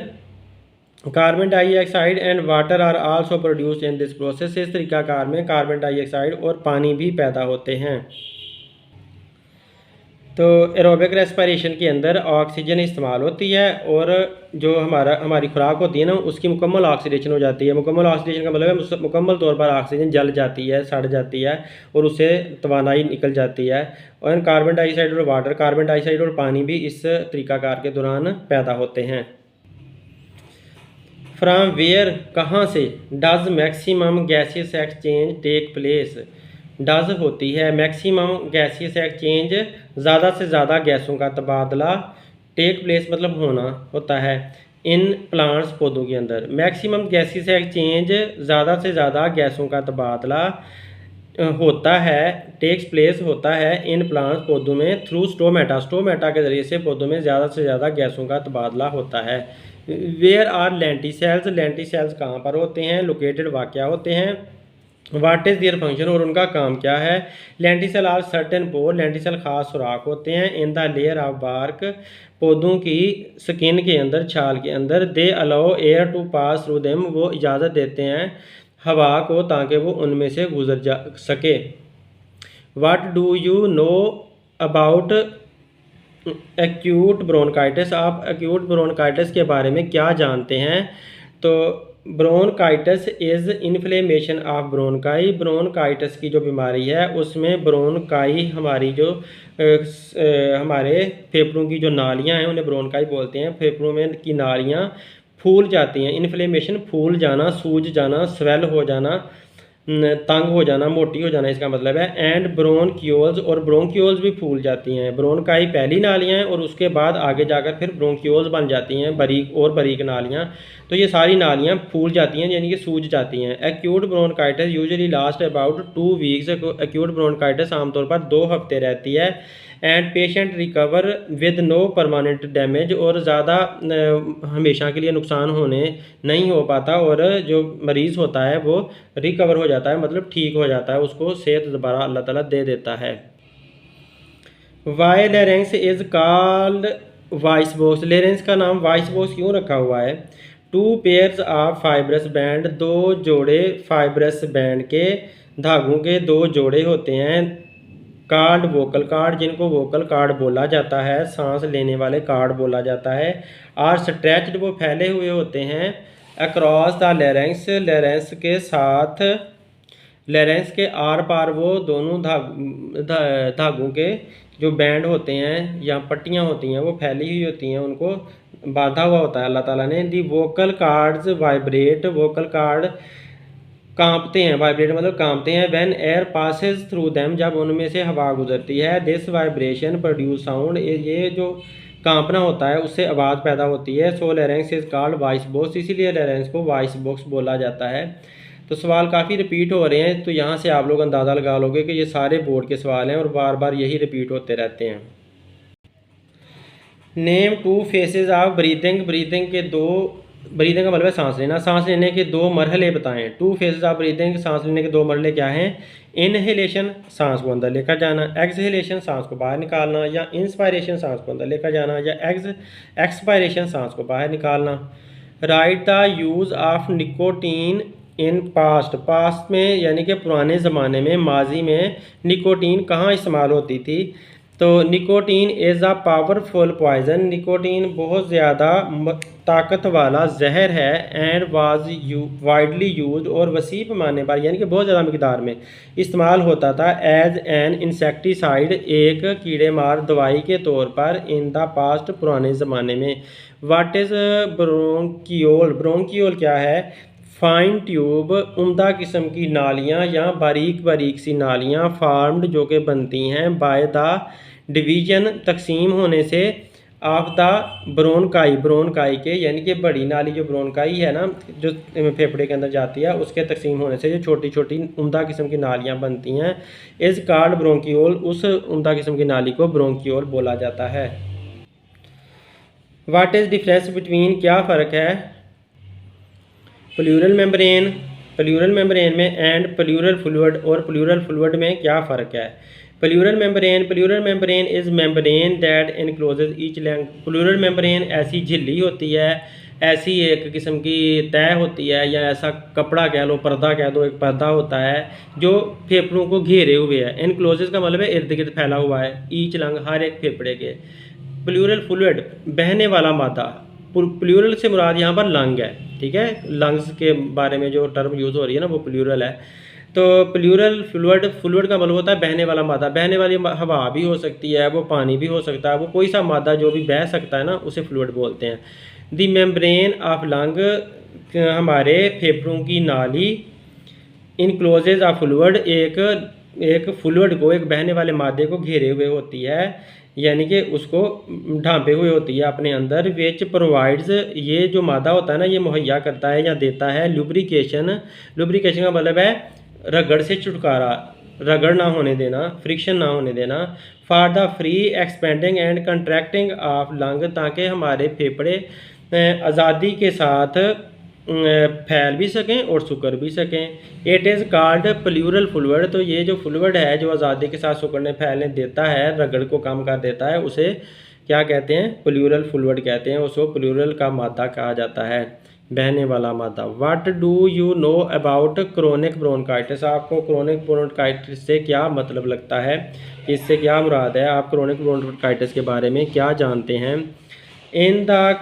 carbon dioxide and water are also produced in this process. इस तरीकाकार में कार्बन डाइऑक्साइड और पानी भी पैदा होते हैं। तो एरोबिक रेस्पिरेशन के अंदर ऑक्सीजन इस्तेमाल होती है और जो हमारी खुराक होती है ना उसकी मुकम्मल ऑक्सीडेशन हो जाती है। मुकम्मल ऑक्सीडेशन का मतलब है मुकम्मल तौर पर ऑक्सीजन जल जाती है, सड़ जाती है और उससे तवानाई निकल जाती है। और कार्बन डाइऑक्साइड और वाटर, कार्बन डाइऑक्साइड और पानी भी इस तरीक़ाकार के दौरान पैदा होते हैं। फ्राम वेयर, कहाँ से, does maximum gaseous exchange take place. Does होती है मैक्सिमम गैसियस एक्सचेंज, ज़्यादा से ज़्यादा गैसों का तबादला, टेक प्लेस मतलब होना होता है, इन प्लांट्स पौधों के अंदर। मैक्सिमम गैसियस एक्सचेंज ज़्यादा से ज़्यादा गैसों का तबादला होता है, टेक्स प्लेस होता है इन प्लांट्स पौधों में थ्रू स्टोमेटा, स्टोमेटा के ज़रिए से पौधों में ज़्यादा से ज़्यादा गैसों का तबादला होता है। वेयर आर लेंटिसेल्स, लेंटिसेल्स कहाँ पर होते हैं, लोकेटेड वाक़या होते हैं। वाट इज़ देयर फंक्शन, और उनका काम क्या है। लेंटिसल आर सर्टेन पोर, लेंटिसल खास सुराख होते हैं in the layer of bark, पौधों की स्किन के अंदर, छाल के अंदर। They allow air to pass through them, वो इजाज़त देते हैं हवा को ताकि वो उनमें से गुजर जा सके। What do you know about acute bronchitis, आप एक्यूट ब्रोनकाइटिस के बारे में क्या जानते हैं। तो bronchitis is inflammation of bronchi, bronchitis की जो बीमारी है उसमें ब्रोनकाई हमारी जो हमारे फेफड़ों की जो नालियां हैं उन्हें ब्रोनकाई बोलते हैं। फेफड़ों में की नालियां फूल जाती हैं, इन्फ्लेमेशन फूल जाना, सूज जाना, स्वेल हो जाना, तंग हो जाना, मोटी हो जाना इसका मतलब है। एंड ब्रोनक्यूल्स, और ब्रोंक्यूल्स भी फूल जाती हैं। ब्रोनकाई पहली नालियाँ हैं और उसके बाद आगे जाकर फिर ब्रोंक्यूल्स बन जाती हैं, बारीक और बारीक नालियाँ। तो ये सारी नालियाँ फूल जाती हैं यानी कि सूज जाती हैं। Acute bronchitis usually last about 2 weeks, acute bronchitis आमतौर पर 2 हफ्ते रहती है। And patient recover with no permanent damage, और ज़्यादा हमेशा के लिए नुकसान होने नहीं हो पाता, और जो मरीज़ होता है वो रिकवर हो जाता है, मतलब ठीक हो जाता है, उसको सेहत दोबारा अल्लाह ताला दे देता है। Why larynx is called voice box, larynx का नाम वॉइस बॉक्स क्यों रखा हुआ है। 2 पेयर्स ऑफ फाइब्रस बैंड, 2 जोड़े फाइब्रस बैंड के धागों के 2 जोड़े होते हैं। कार्ड वोकल कार्ड, जिनको वोकल कार्ड बोला जाता है, सांस लेने वाले कार्ड बोला जाता है। आर स्ट्रेच्ड, वो फैले हुए होते हैं। अक्रॉस द लेरेंस, लेरेंस के साथ, लेरेंस के आर पार वो दोनों धागों के जो बैंड होते हैं या पट्टियाँ होती हैं वो फैली हुई होती हैं, उनको बांधा हुआ होता है अल्लाह ताला ने। The vocal cords vibrate, vocal cord कांपते हैं, वाइब्रेट मतलब कांपते हैं। When air passes through them, जब उनमें से हवा गुजरती है। दिस वाइब्रेशन प्रोड्यूस साउंड, ये जो कांपना होता है उससे आवाज़ पैदा होती है। सो लेरेंस इज कॉल्ड वॉइस बॉक्स, इसीलिए लेरेंस को वॉइस बॉक्स बोला जाता है। तो सवाल काफ़ी रिपीट हो रहे हैं, तो यहाँ से आप लोग अंदाज़ा लगा लोगे कि ये सारे बोर्ड के सवाल हैं और बार बार यही रिपीट होते रहते हैं। Name 2 faces of breathing, breathing के 2, ब्रीथिंग का मतलब है सांस लेना, सांस लेने के 2 मरहले बताएं। 2 फेसेस ऑफ ब्रीथिंग, सांस लेने के 2 मरहले क्या हैं। इनहेलेशन, सांस को अंदर लेकर जाना। एक्सहेलेशन, सांस को बाहर निकालना। या इंस्पायरेशन, सांस को अंदर लेकर जाना। या एक्सपायरेशन, सांस को बाहर निकालना। Right the use of nicotine in past, past में यानी कि पुराने ज़माने में, माजी में निकोटीन कहाँ इस्तेमाल होती थी। तो nicotine is a powerful poison, nicotine बहुत ज़्यादा ताकत वाला जहर है। एंड वाज वाइडली यूज, और वसी पैमाने पर यानी कि बहुत ज़्यादा मकदार में इस्तेमाल होता था। एज एन इंसेक्टिसाइड, एक कीड़े मार दवाई के तौर पर। इन द पास्ट, पुराने ज़माने में। वाट इज़ ब्रोंकियोल, ब्रोंकियोल क्या है। फाइन ट्यूब, उम्दा किस्म की नालियाँ या बारीक बारीक सी नालियाँ। फार्म्ड, जो कि बनती हैं। बाय द डिवीजन, तकसीम होने से। ऑफ द ब्रोनकाई, ब्रोनकाई के यानी कि बड़ी नाली जो ब्रोनकाई है ना जो फेफड़े के अंदर जाती है, उसके तकसीम होने से जो छोटी छोटी उम्दा किस्म की नालियाँ बनती हैं। इस कार्ड ब्रोंकियोल, उस उम्दा किस्म की नाली को ब्रोंकियोल बोला जाता है। वाट इज़ डिफरेंस बिटवीन, क्या फ़र्क है प्लूरल मेम्ब्रेन, प्लूरल मेम्ब्रेन में एंड प्लूरल फ्लूइड, और प्लूरल फ्लूइड में क्या फ़र्क है। Pleural membrane is membrane that encloses each lung, pleural membrane ऐसी झिल्ली होती है ऐसी एक किस्म की तय होती है, या ऐसा कपड़ा कह लो, पर्दा कह दो, एक पर्दा होता है जो फेफड़ों को घेरे हुए है। इनक्लोजेस का मतलब है इर्द गिर्द फैला हुआ है, ईच लंग, हर एक फेफड़े के। प्लूरल फ्लूइड, बहने वाला मादा। प्लूरल से मुराद यहाँ पर लंग है, ठीक है। लंग्स के बारे में जो टर्म यूज़ हो रही है ना, वो प्लूरल है। तो प्लूरल फ्लूइड, फ्लूइड का मतलब होता है बहने वाला मादा। बहने वाली हवा भी हो सकती है, वो पानी भी हो सकता है, वो कोई सा मादा जो भी बह सकता है ना, उसे फ्लूइड बोलते हैं। दी मेम्ब्रेन ऑफ लंग, हमारे फेफड़ों की नाली। इनक्लोजेज ऑफ फ्लूइड, एक फ्लूइड को, एक बहने वाले मादे को घेरे हुए होती है, यानी कि उसको ढांपे हुए होती है अपने अंदर। विच प्रोवाइड्स, ये जो मादा होता है ना, ये मुहैया करता है या देता है लुब्रिकेशन। लुब्रिकेशन का मतलब है रगड़ से छुटकारा, रगड़ ना होने देना, फ्रिक्शन ना होने देना। For the free expanding and contracting of lung, ताकि हमारे फेफड़े आज़ादी के साथ फैल भी सकें और सुकर भी सकें। It is called pleural fluid, तो ये जो फ्लूइड है जो आज़ादी के साथ सुकड़ने फैलने देता है, रगड़ को कम कर देता है, उसे क्या कहते हैं? प्लूरल फ्लूइड कहते हैं। उसको प्लूरल का मादा कहा जाता है, बहने वाला मादा। What do you know about chronic bronchitis? आपको क्रोनिक ब्रोंकाइटिस से क्या मतलब लगता है, इससे क्या मुराद है? आप क्रोनिक ब्रोंकाइटिस के बारे में क्या जानते हैं? इन द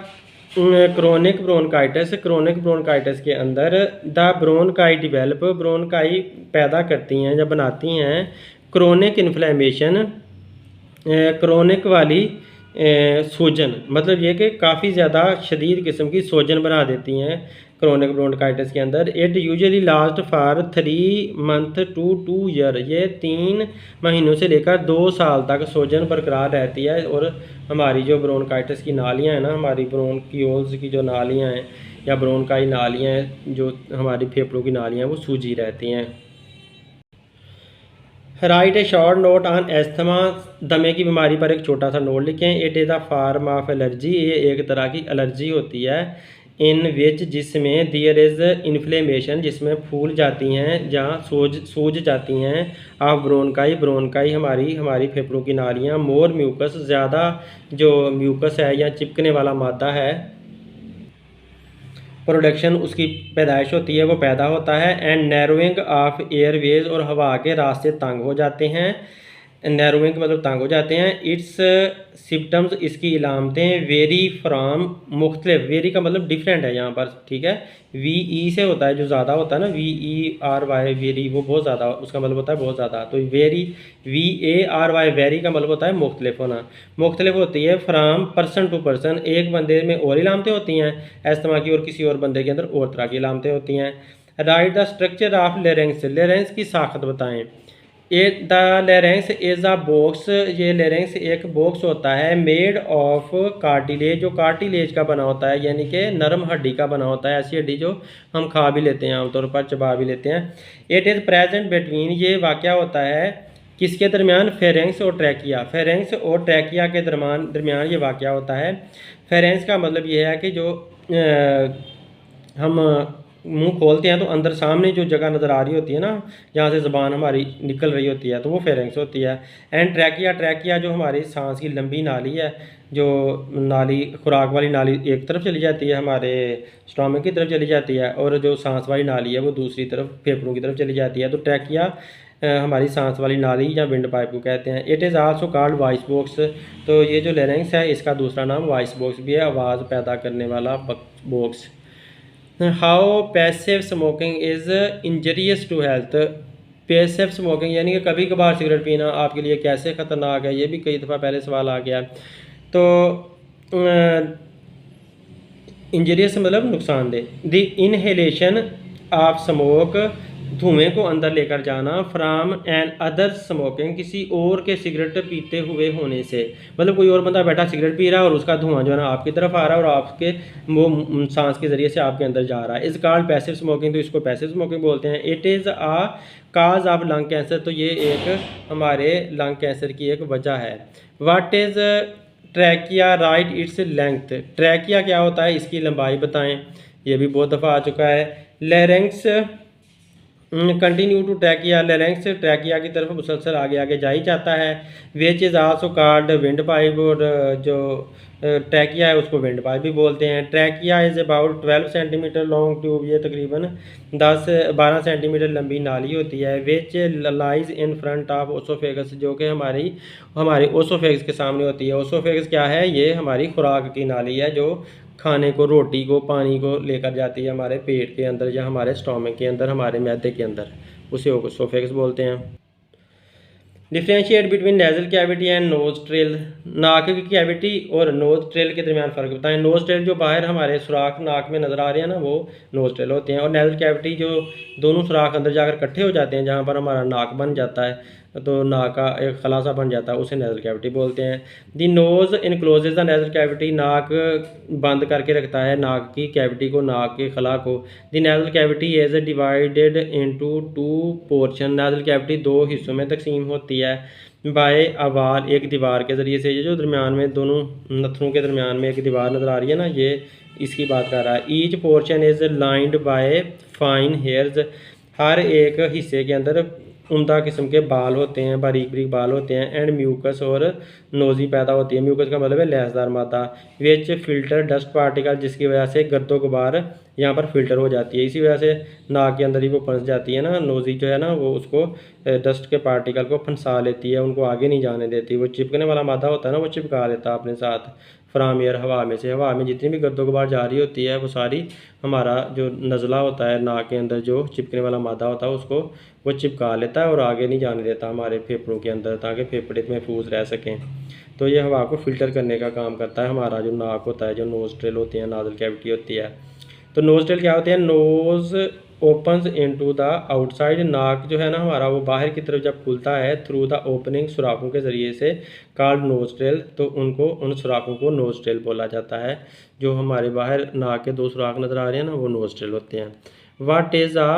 क्रोनिक ब्रोंकाइटिस के अंदर द ब्रोंकाई डिवेलप, ब्रोंकाई पैदा करती हैं या बनाती हैं क्रोनिक इन्फ्लेमेशन, क्रोनिक वाली सूजन, मतलब ये कि काफ़ी ज़्यादा शदीद किस्म की सूजन बना देती हैं क्रोनिक ब्रोंकाइटिस के अंदर। It usually last for 3 month to 2 year, ये 3 महीनों से लेकर 2 साल तक सूजन बरकरार रहती है। और हमारी जो ब्रोंकाइटिस की नालियाँ हैं ना, हमारी ब्रोंकियोल्स की जो नालियाँ हैं या ब्रोंकाई नालियाँ हैं, जो हमारी फेफड़ों की नालियाँ हैं, वो सूजी रहती हैं। Write a short note on asthma, दमे की बीमारी पर एक छोटा सा नोट लिखें। It is a form of allergy, ये एक तरह की एलर्जी होती है। इन विच, जिसमें दियर इज़ इन्फ्लेमेशन, जिसमें फूल जाती हैं, जहाँ सूज जाती हैं। ऑफ ब्रोंकाई, ब्रोंकाई हमारी फेफड़ों की नालियाँ। मोर म्यूकस, ज़्यादा जो म्यूकस है या चिपकने वाला मादा है, प्रोडक्शन, उसकी पैदाइश होती है, वो पैदा होता है। एंड नैरोइंग ऑफ एयरवेज, और हवा के रास्ते तंग हो जाते हैं। नैरोइंग मतलब तंग हो जाते हैं। इट्स सिम्टम्स, इसकी इलामतें। वेरी फ्राम, मुख्तलिफ, वेरी का मतलब डिफरेंट है यहाँ पर, ठीक है। वी ई से होता है, जो ज़्यादा होता है ना, V E R Y, very, वो बहुत ज़्यादा, उसका मतलब होता है बहुत ज़्यादा। तो very, V A R Y, very का मतलब होता है मुख्तलिफ होना। मुख्तलिफ होती है फ्राम पर्सन टू पर्सन, एक बंदे में और इलामतें होती हैं एस्थमा की, और किसी और बंदे के अंदर और तरह की इलामतें होती हैं। Right the structure of larynx, larynx की साख्त बताएं। ए the larynx is a box, ये लेरेंक्स एक बॉक्स होता है। मेड ऑफ कार्टिलेज, जो कार्टिलेज का बना होता है, यानी कि नरम हड्डी का बना होता है, ऐसी हड्डी जो हम खा भी लेते हैं, आमतौर पर चबा भी लेते हैं। इट इज़ प्रेजेंट बिटवीन, ये वाक़या होता है किसके दरमियान? फेरेंक्स और ट्रैकिया, फेरेंक्स और ट्रैकिया के दरमियान ये वाक़या होता है। फेरेंक्स का मतलब ये है कि जो हम मुंह खोलते हैं तो अंदर सामने जो जगह नज़र आ रही होती है ना, जहाँ से ज़बान हमारी निकल रही होती है, तो वो फेरेंक्स होती है। एंड ट्रैकिया, ट्रैकिया जो हमारी सांस की लंबी नाली है, जो नाली, खुराक वाली नाली एक तरफ चली जाती है, हमारे स्टोमक की तरफ चली जाती है, और जो सांस वाली नाली है वो दूसरी तरफ फेफड़ों की तरफ चली जाती है। तो ट्रैकिया हमारी सांस वाली नाली या विंड पाइप को कहते हैं। It is also called voice box, तो ये जो लेरेंक्स है इसका दूसरा नाम वॉइस बॉक्स भी है, आवाज़ पैदा करने वाला बॉक्स। How passive smoking is injurious to health, passive smoking यानी कि कभी कभार सिगरेट पीना आपके लिए कैसे ख़तरनाक है, ये भी कई दफ़ा पहले सवाल आ गया। तो इंजरियस मतलब नुकसानदेह। द इनहेलेशन ऑफ स्मोक, धुएं को अंदर लेकर जाना। फ्राम एन अदर स्मोकिंग, किसी और के सिगरेट पीते हुए होने से, मतलब कोई और बंदा बैठा सिगरेट पी रहा है और उसका धुआं जो है ना आपकी तरफ आ रहा है और आपके वो सांस के ज़रिए से आपके अंदर जा रहा है। इस कॉल्ड पैसिव स्मोकिंग, तो इसको पैसिव स्मोकिंग बोलते हैं। It is a cause of lung cancer, तो ये एक हमारे लंग कैंसर की एक वजह है। What is trachea, right its length, trachea क्या होता है, इसकी लंबाई बताएं, ये भी बहुत दफ़ा आ चुका है। Larynx continue to trachea, larynx trachea की तरफ मुसलसल आगे आगे जा ही जाता है। Which is also called wind pipe, और जो ट्रैकिया है उसको विंड पाइप भी बोलते हैं। Trachea is about 12 centimetre long tube, ये तकरीबन 10-12 सेंटीमीटर लंबी नाली होती है। Which lies in front of oesophagus, जो कि हमारे ओसोफेगस के सामने होती है। ओसोफेगस क्या है? ये हमारी खुराक की नाली है जो खाने को, रोटी को, पानी को लेकर जाती है हमारे पेट के अंदर या हमारे स्टोमक के अंदर, हमारे मैदे के अंदर, उसे ओसोफेगस बोलते हैं। Differentiate between nasal cavity and nostril, नाक की कैविटी और नोज ट्रेल के दरमियान फ़र्क बताएं। नोज ट्रेल जो बाहर हमारे सुराख नाक में नज़र आ रहे हैं ना, वो नोज ट्रेल होते हैं, और नेजल कैविटी जो दोनों सुराख अंदर जाकर इकट्ठे हो जाते हैं, जहाँ पर हमारा नाक बन जाता है, तो नाक का एक खलासा बन जाता है, उसे नेजल कैविटी बोलते हैं। दी knows encloses the nasal cavity, नाक बंद करके रखता है नाक की कैविटी को, नाक के खला को। The nasal cavity is divided into 2 portion, nasal cavity 2 हिस्सों में तकसीम होती है। बाय अवाल, एक दीवार के ज़रिए से, ये जो दरमियान में दोनों नथनों के दरमियान में एक दीवार नज़र आ रही है ना, ये इसकी बात कर रहा है। Each portion is lined by fine hairs, हर एक हिस्से के अंदर उम्दा किस्म के बाल होते हैं, बारीक बारीक बाल होते हैं। एंड म्यूकस, और नोज़ी पैदा होती है। म्यूकस का मतलब है लैसदार मादा। विच फिल्टर डस्ट पार्टिकल, जिसकी वजह से गर्दो गुबार यहाँ पर फिल्टर हो जाती है, इसी वजह से नाक के अंदर ही वो फंस जाती है ना, नोज़ी जो है ना, वो उसको डस्ट के पार्टिकल को फंसा लेती है, उनको आगे नहीं जाने देती। वो चिपकने वाला मादा होता है ना, वो चिपका लेता है अपने साथ फ्राम एयर, हवा में से। हवा में जितनी भी गर्दो गुबार जा रही होती है, वो सारी हमारा जो नज़ला होता है नाक के अंदर, जो चिपकने वाला मादा होता है, उसको वो चिपका लेता है और आगे नहीं जाने देता हमारे फेफड़ों के अंदर, ताकि फेफड़े महफूज रह सकें। तो ये हवा को फ़िल्टर करने का काम करता है हमारा जो नाक होता है, जो नोस्ट्रिल होती है, नाज़ल कैविटी होती है। तो नोस्ट्रिल क्या होते हैं? Nose opens into the outside, नाक जो है ना हमारा, वो बाहर की तरफ जब खुलता है थ्रू द ओपनिंग, सुराखों के ज़रिए से, कॉल्ड नोस्ट्रिल, तो उन सुराखों को नोस्ट्रिल बोला जाता है। जो हमारे बाहर नाक के 2 सुराख नज़र आ रहे हैं ना, वो नोस्ट्रिल होते हैं। वाट इज़ अ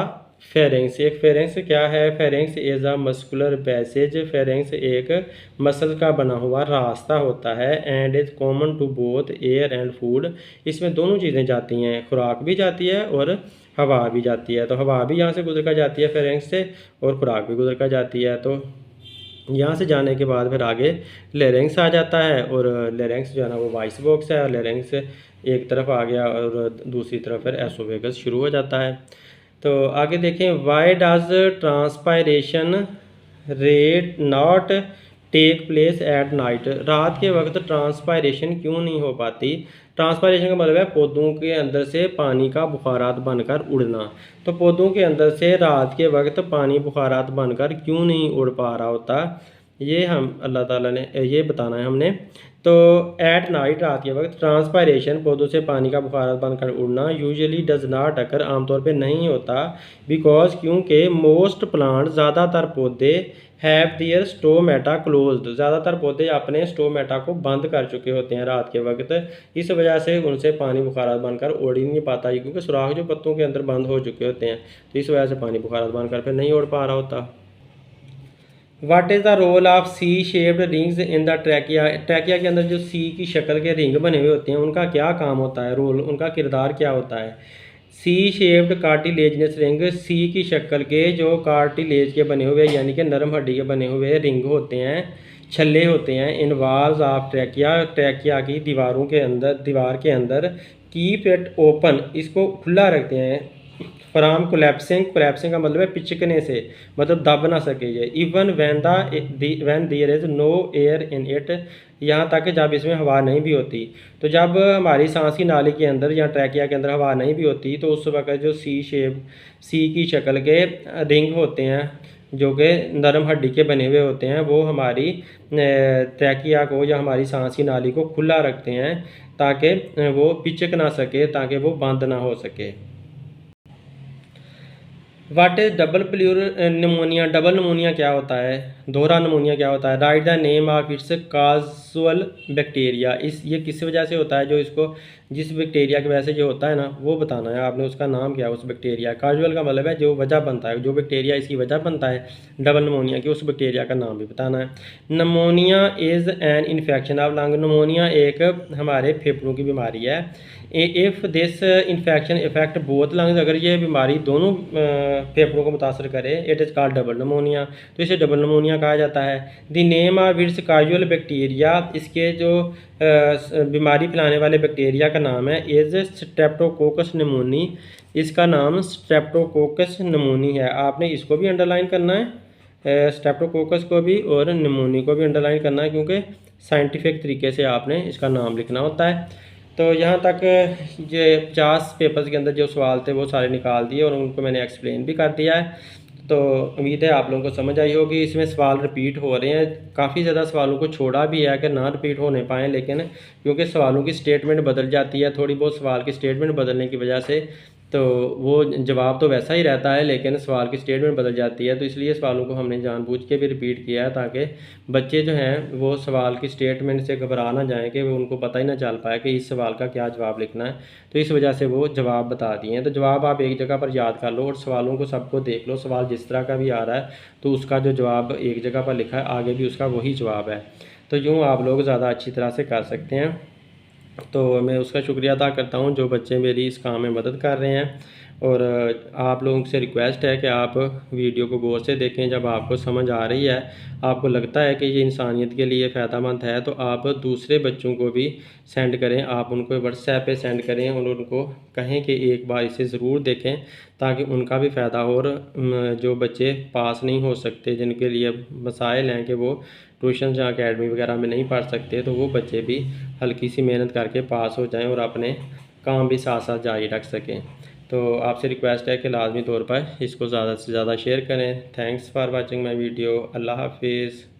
फेरेंक्स, एक फेरेंक्स क्या है? Pharynx is a muscular passage, pharynx एक मसल का बना हुआ रास्ता होता है। And is common to both air and food, इसमें दोनों चीज़ें जाती हैं, खुराक भी जाती है और हवा भी जाती है। तो हवा भी यहाँ से गुजर कर जाती है फेरेंक्स से, और खुराक भी गुजर कर जाती है। तो यहाँ से जाने के बाद फिर आगे लेरेंक्स आ जाता है, और लेरेंक्स जो है ना वो वॉइस बॉक्स है, और लेरेंक्स एक तरफ आ गया और दूसरी तरफ फिर एसोफेगस शुरू हो जाता है। तो आगे देखें, why does transpiration rate not take place at night, रात के वक्त ट्रांसपायरेशन क्यों नहीं हो पाती? ट्रांसपायरेशन का मतलब है पौधों के अंदर से पानी का बुखारात बनकर उड़ना। तो पौधों के अंदर से रात के वक्त पानी बुखारात बनकर क्यों नहीं उड़ पा रहा होता, ये हम अल्लाह ताला ने ये बताना है हमने। तो एट नाइट, रात के वक्त, ट्रांसपायरेशन पौधों से पानी का बुखारात बनकर उड़ना यूजुअली डज नॉट अकर, आमतौर पे नहीं होता। बिकॉज, क्योंकि मोस्ट प्लांट, ज़्यादातर पौधे, हैव दियर स्टोमेटा क्लोज्ड, ज़्यादातर पौधे अपने स्टोमेटा को बंद कर चुके होते हैं रात के वक्त। इस वजह से उनसे पानी बुखारात बनकर उड़ ही नहीं पाता, क्योंकि सुराख जो पत्तों के अंदर बंद हो चुके होते हैं, तो इस वजह से पानी बुखारात बनकर फिर नहीं उड़ पा रहा होता। What is the role of C shaped rings in the trachea, trachea के अंदर जो सी की शक्ल के रिंग बने हुए होते हैं, उनका क्या काम होता है, रोल, उनका किरदार क्या होता है? सी शेप्ड कार्टिलेजनस रिंग, सी की शक्ल के जो कार्टिलेज के बने हुए, यानी कि नरम हड्डी के बने हुए रिंग होते हैं, छल्ले होते हैं, इन वाल्स ऑफ ट्रैकिया, ट्रैकिया की दीवारों के अंदर, दीवार के अंदर, कीप इट ओपन, इसको खुला रखते हैं। फ्राम कोलैप्सिंग, कोलैप्सिंग का मतलब है पिचकने से, मतलब दब ना सके ये। Even when there is no air in it, यहाँ तक जब इसमें हवा नहीं भी होती। तो जब हमारी सांस की नाली के अंदर या ट्रैकिया के अंदर हवा नहीं भी होती, तो उस वक्त जो सी की शक्ल के रिंग होते हैं, जो कि नरम हड्डी के बने हुए होते हैं, वो हमारी ट्रैकिया को या हमारी सांस की नाली को खुला रखते हैं, ताकि वो पिचक ना सके, ताकि वो बंद ना हो सके। What is double pleural pneumonia, double pneumonia क्या होता है, दोहरा नमोनिया क्या होता है? Write the name of its causal bacteria, इस ये किस वजह से होता है, जो इसको, जिस बैक्टीरिया की वजह से जो होता है ना, वो बताना है आपने, उसका नाम क्या है उस बैक्टीरिया। काजुअल का मतलब है जो वजह बनता है, जो बैक्टीरिया इसकी वजह बनता है डबल नमोनिया की, उस बैक्टीरिया का नाम भी बताना है। Pneumonia is an infection of lung, pneumonia एक हमारे फेफड़ों की बीमारी है। If this infection effect both lungs, अगर ये बीमारी दोनों फेफड़ों को मुतासर करे, it is called double pneumonia. तो इसे डबल नमोनिया कहा जाता है। The name of its causal bacteria, इसके जो बीमारी फैलाने वाले बैक्टीरिया का नाम है इज़ स्ट्रेप्टोकोकस निमोनी। इसका नाम स्ट्रेप्टोकोकस निमोनी है। आपने इसको भी अंडरलाइन करना है, स्ट्रेप्टोकोकस को भी और निमोनी को भी अंडरलाइन करना है, क्योंकि साइंटिफिक तरीके से आपने इसका नाम लिखना होता है। तो यहाँ तक ये 50 पेपर्स के अंदर जो सवाल थे वो सारे निकाल दिए और उनको मैंने एक्सप्लेन भी कर दिया है। तो उम्मीद है आप लोगों को समझ आई होगी। इसमें सवाल रिपीट हो रहे हैं, काफ़ी ज़्यादा सवालों को छोड़ा भी है कि ना रिपीट होने पाएँ, लेकिन क्योंकि सवालों की स्टेटमेंट बदल जाती है, थोड़ी बहुत सवाल की स्टेटमेंट बदलने की वजह से तो वो जवाब तो वैसा ही रहता है, लेकिन सवाल की स्टेटमेंट बदल जाती है। तो इसलिए सवालों को हमने जानबूझ के भी रिपीट किया है, ताकि बच्चे जो हैं वो सवाल की स्टेटमेंट से घबरा ना जाएँ कि वो उनको पता ही ना चल पाए कि इस सवाल का क्या जवाब लिखना है। तो इस वजह से वो जवाब बता दिए हैं। तो जवाब आप एक जगह पर याद कर लो और सवालों को सबको देख लो, सवाल जिस तरह का भी आ रहा है तो उसका जो जवाब एक जगह पर लिखा है आगे भी उसका वही जवाब है। तो यूँ आप लोग ज़्यादा अच्छी तरह से कर सकते हैं। तो मैं उसका शुक्रिया अदा करता हूँ जो बच्चे मेरी इस काम में मदद कर रहे हैं। और आप लोगों से रिक्वेस्ट है कि आप वीडियो को गौर से देखें। जब आपको समझ आ रही है, आपको लगता है कि ये इंसानियत के लिए फ़ायदेमंद है, तो आप दूसरे बच्चों को भी सेंड करें। आप उनको व्हाट्सएप पे सेंड करें और उनको कहें कि एक बार इसे ज़रूर देखें, ताकि उनका भी फ़ायदा हो। और जो बच्चे पास नहीं हो सकते, जिनके लिए मसाइल हैं कि वो ट्यूशन या अकेडमी वगैरह में नहीं पढ़ सकते, तो वो बच्चे भी हल्की सी मेहनत करके पास हो जाएं और अपने काम भी साथ साथ जारी रख सकें। तो आपसे रिक्वेस्ट है कि लाजमी तौर पर इसको ज़्यादा से ज़्यादा शेयर करें। Thanks for watching my video. अल्लाह हाफिज़।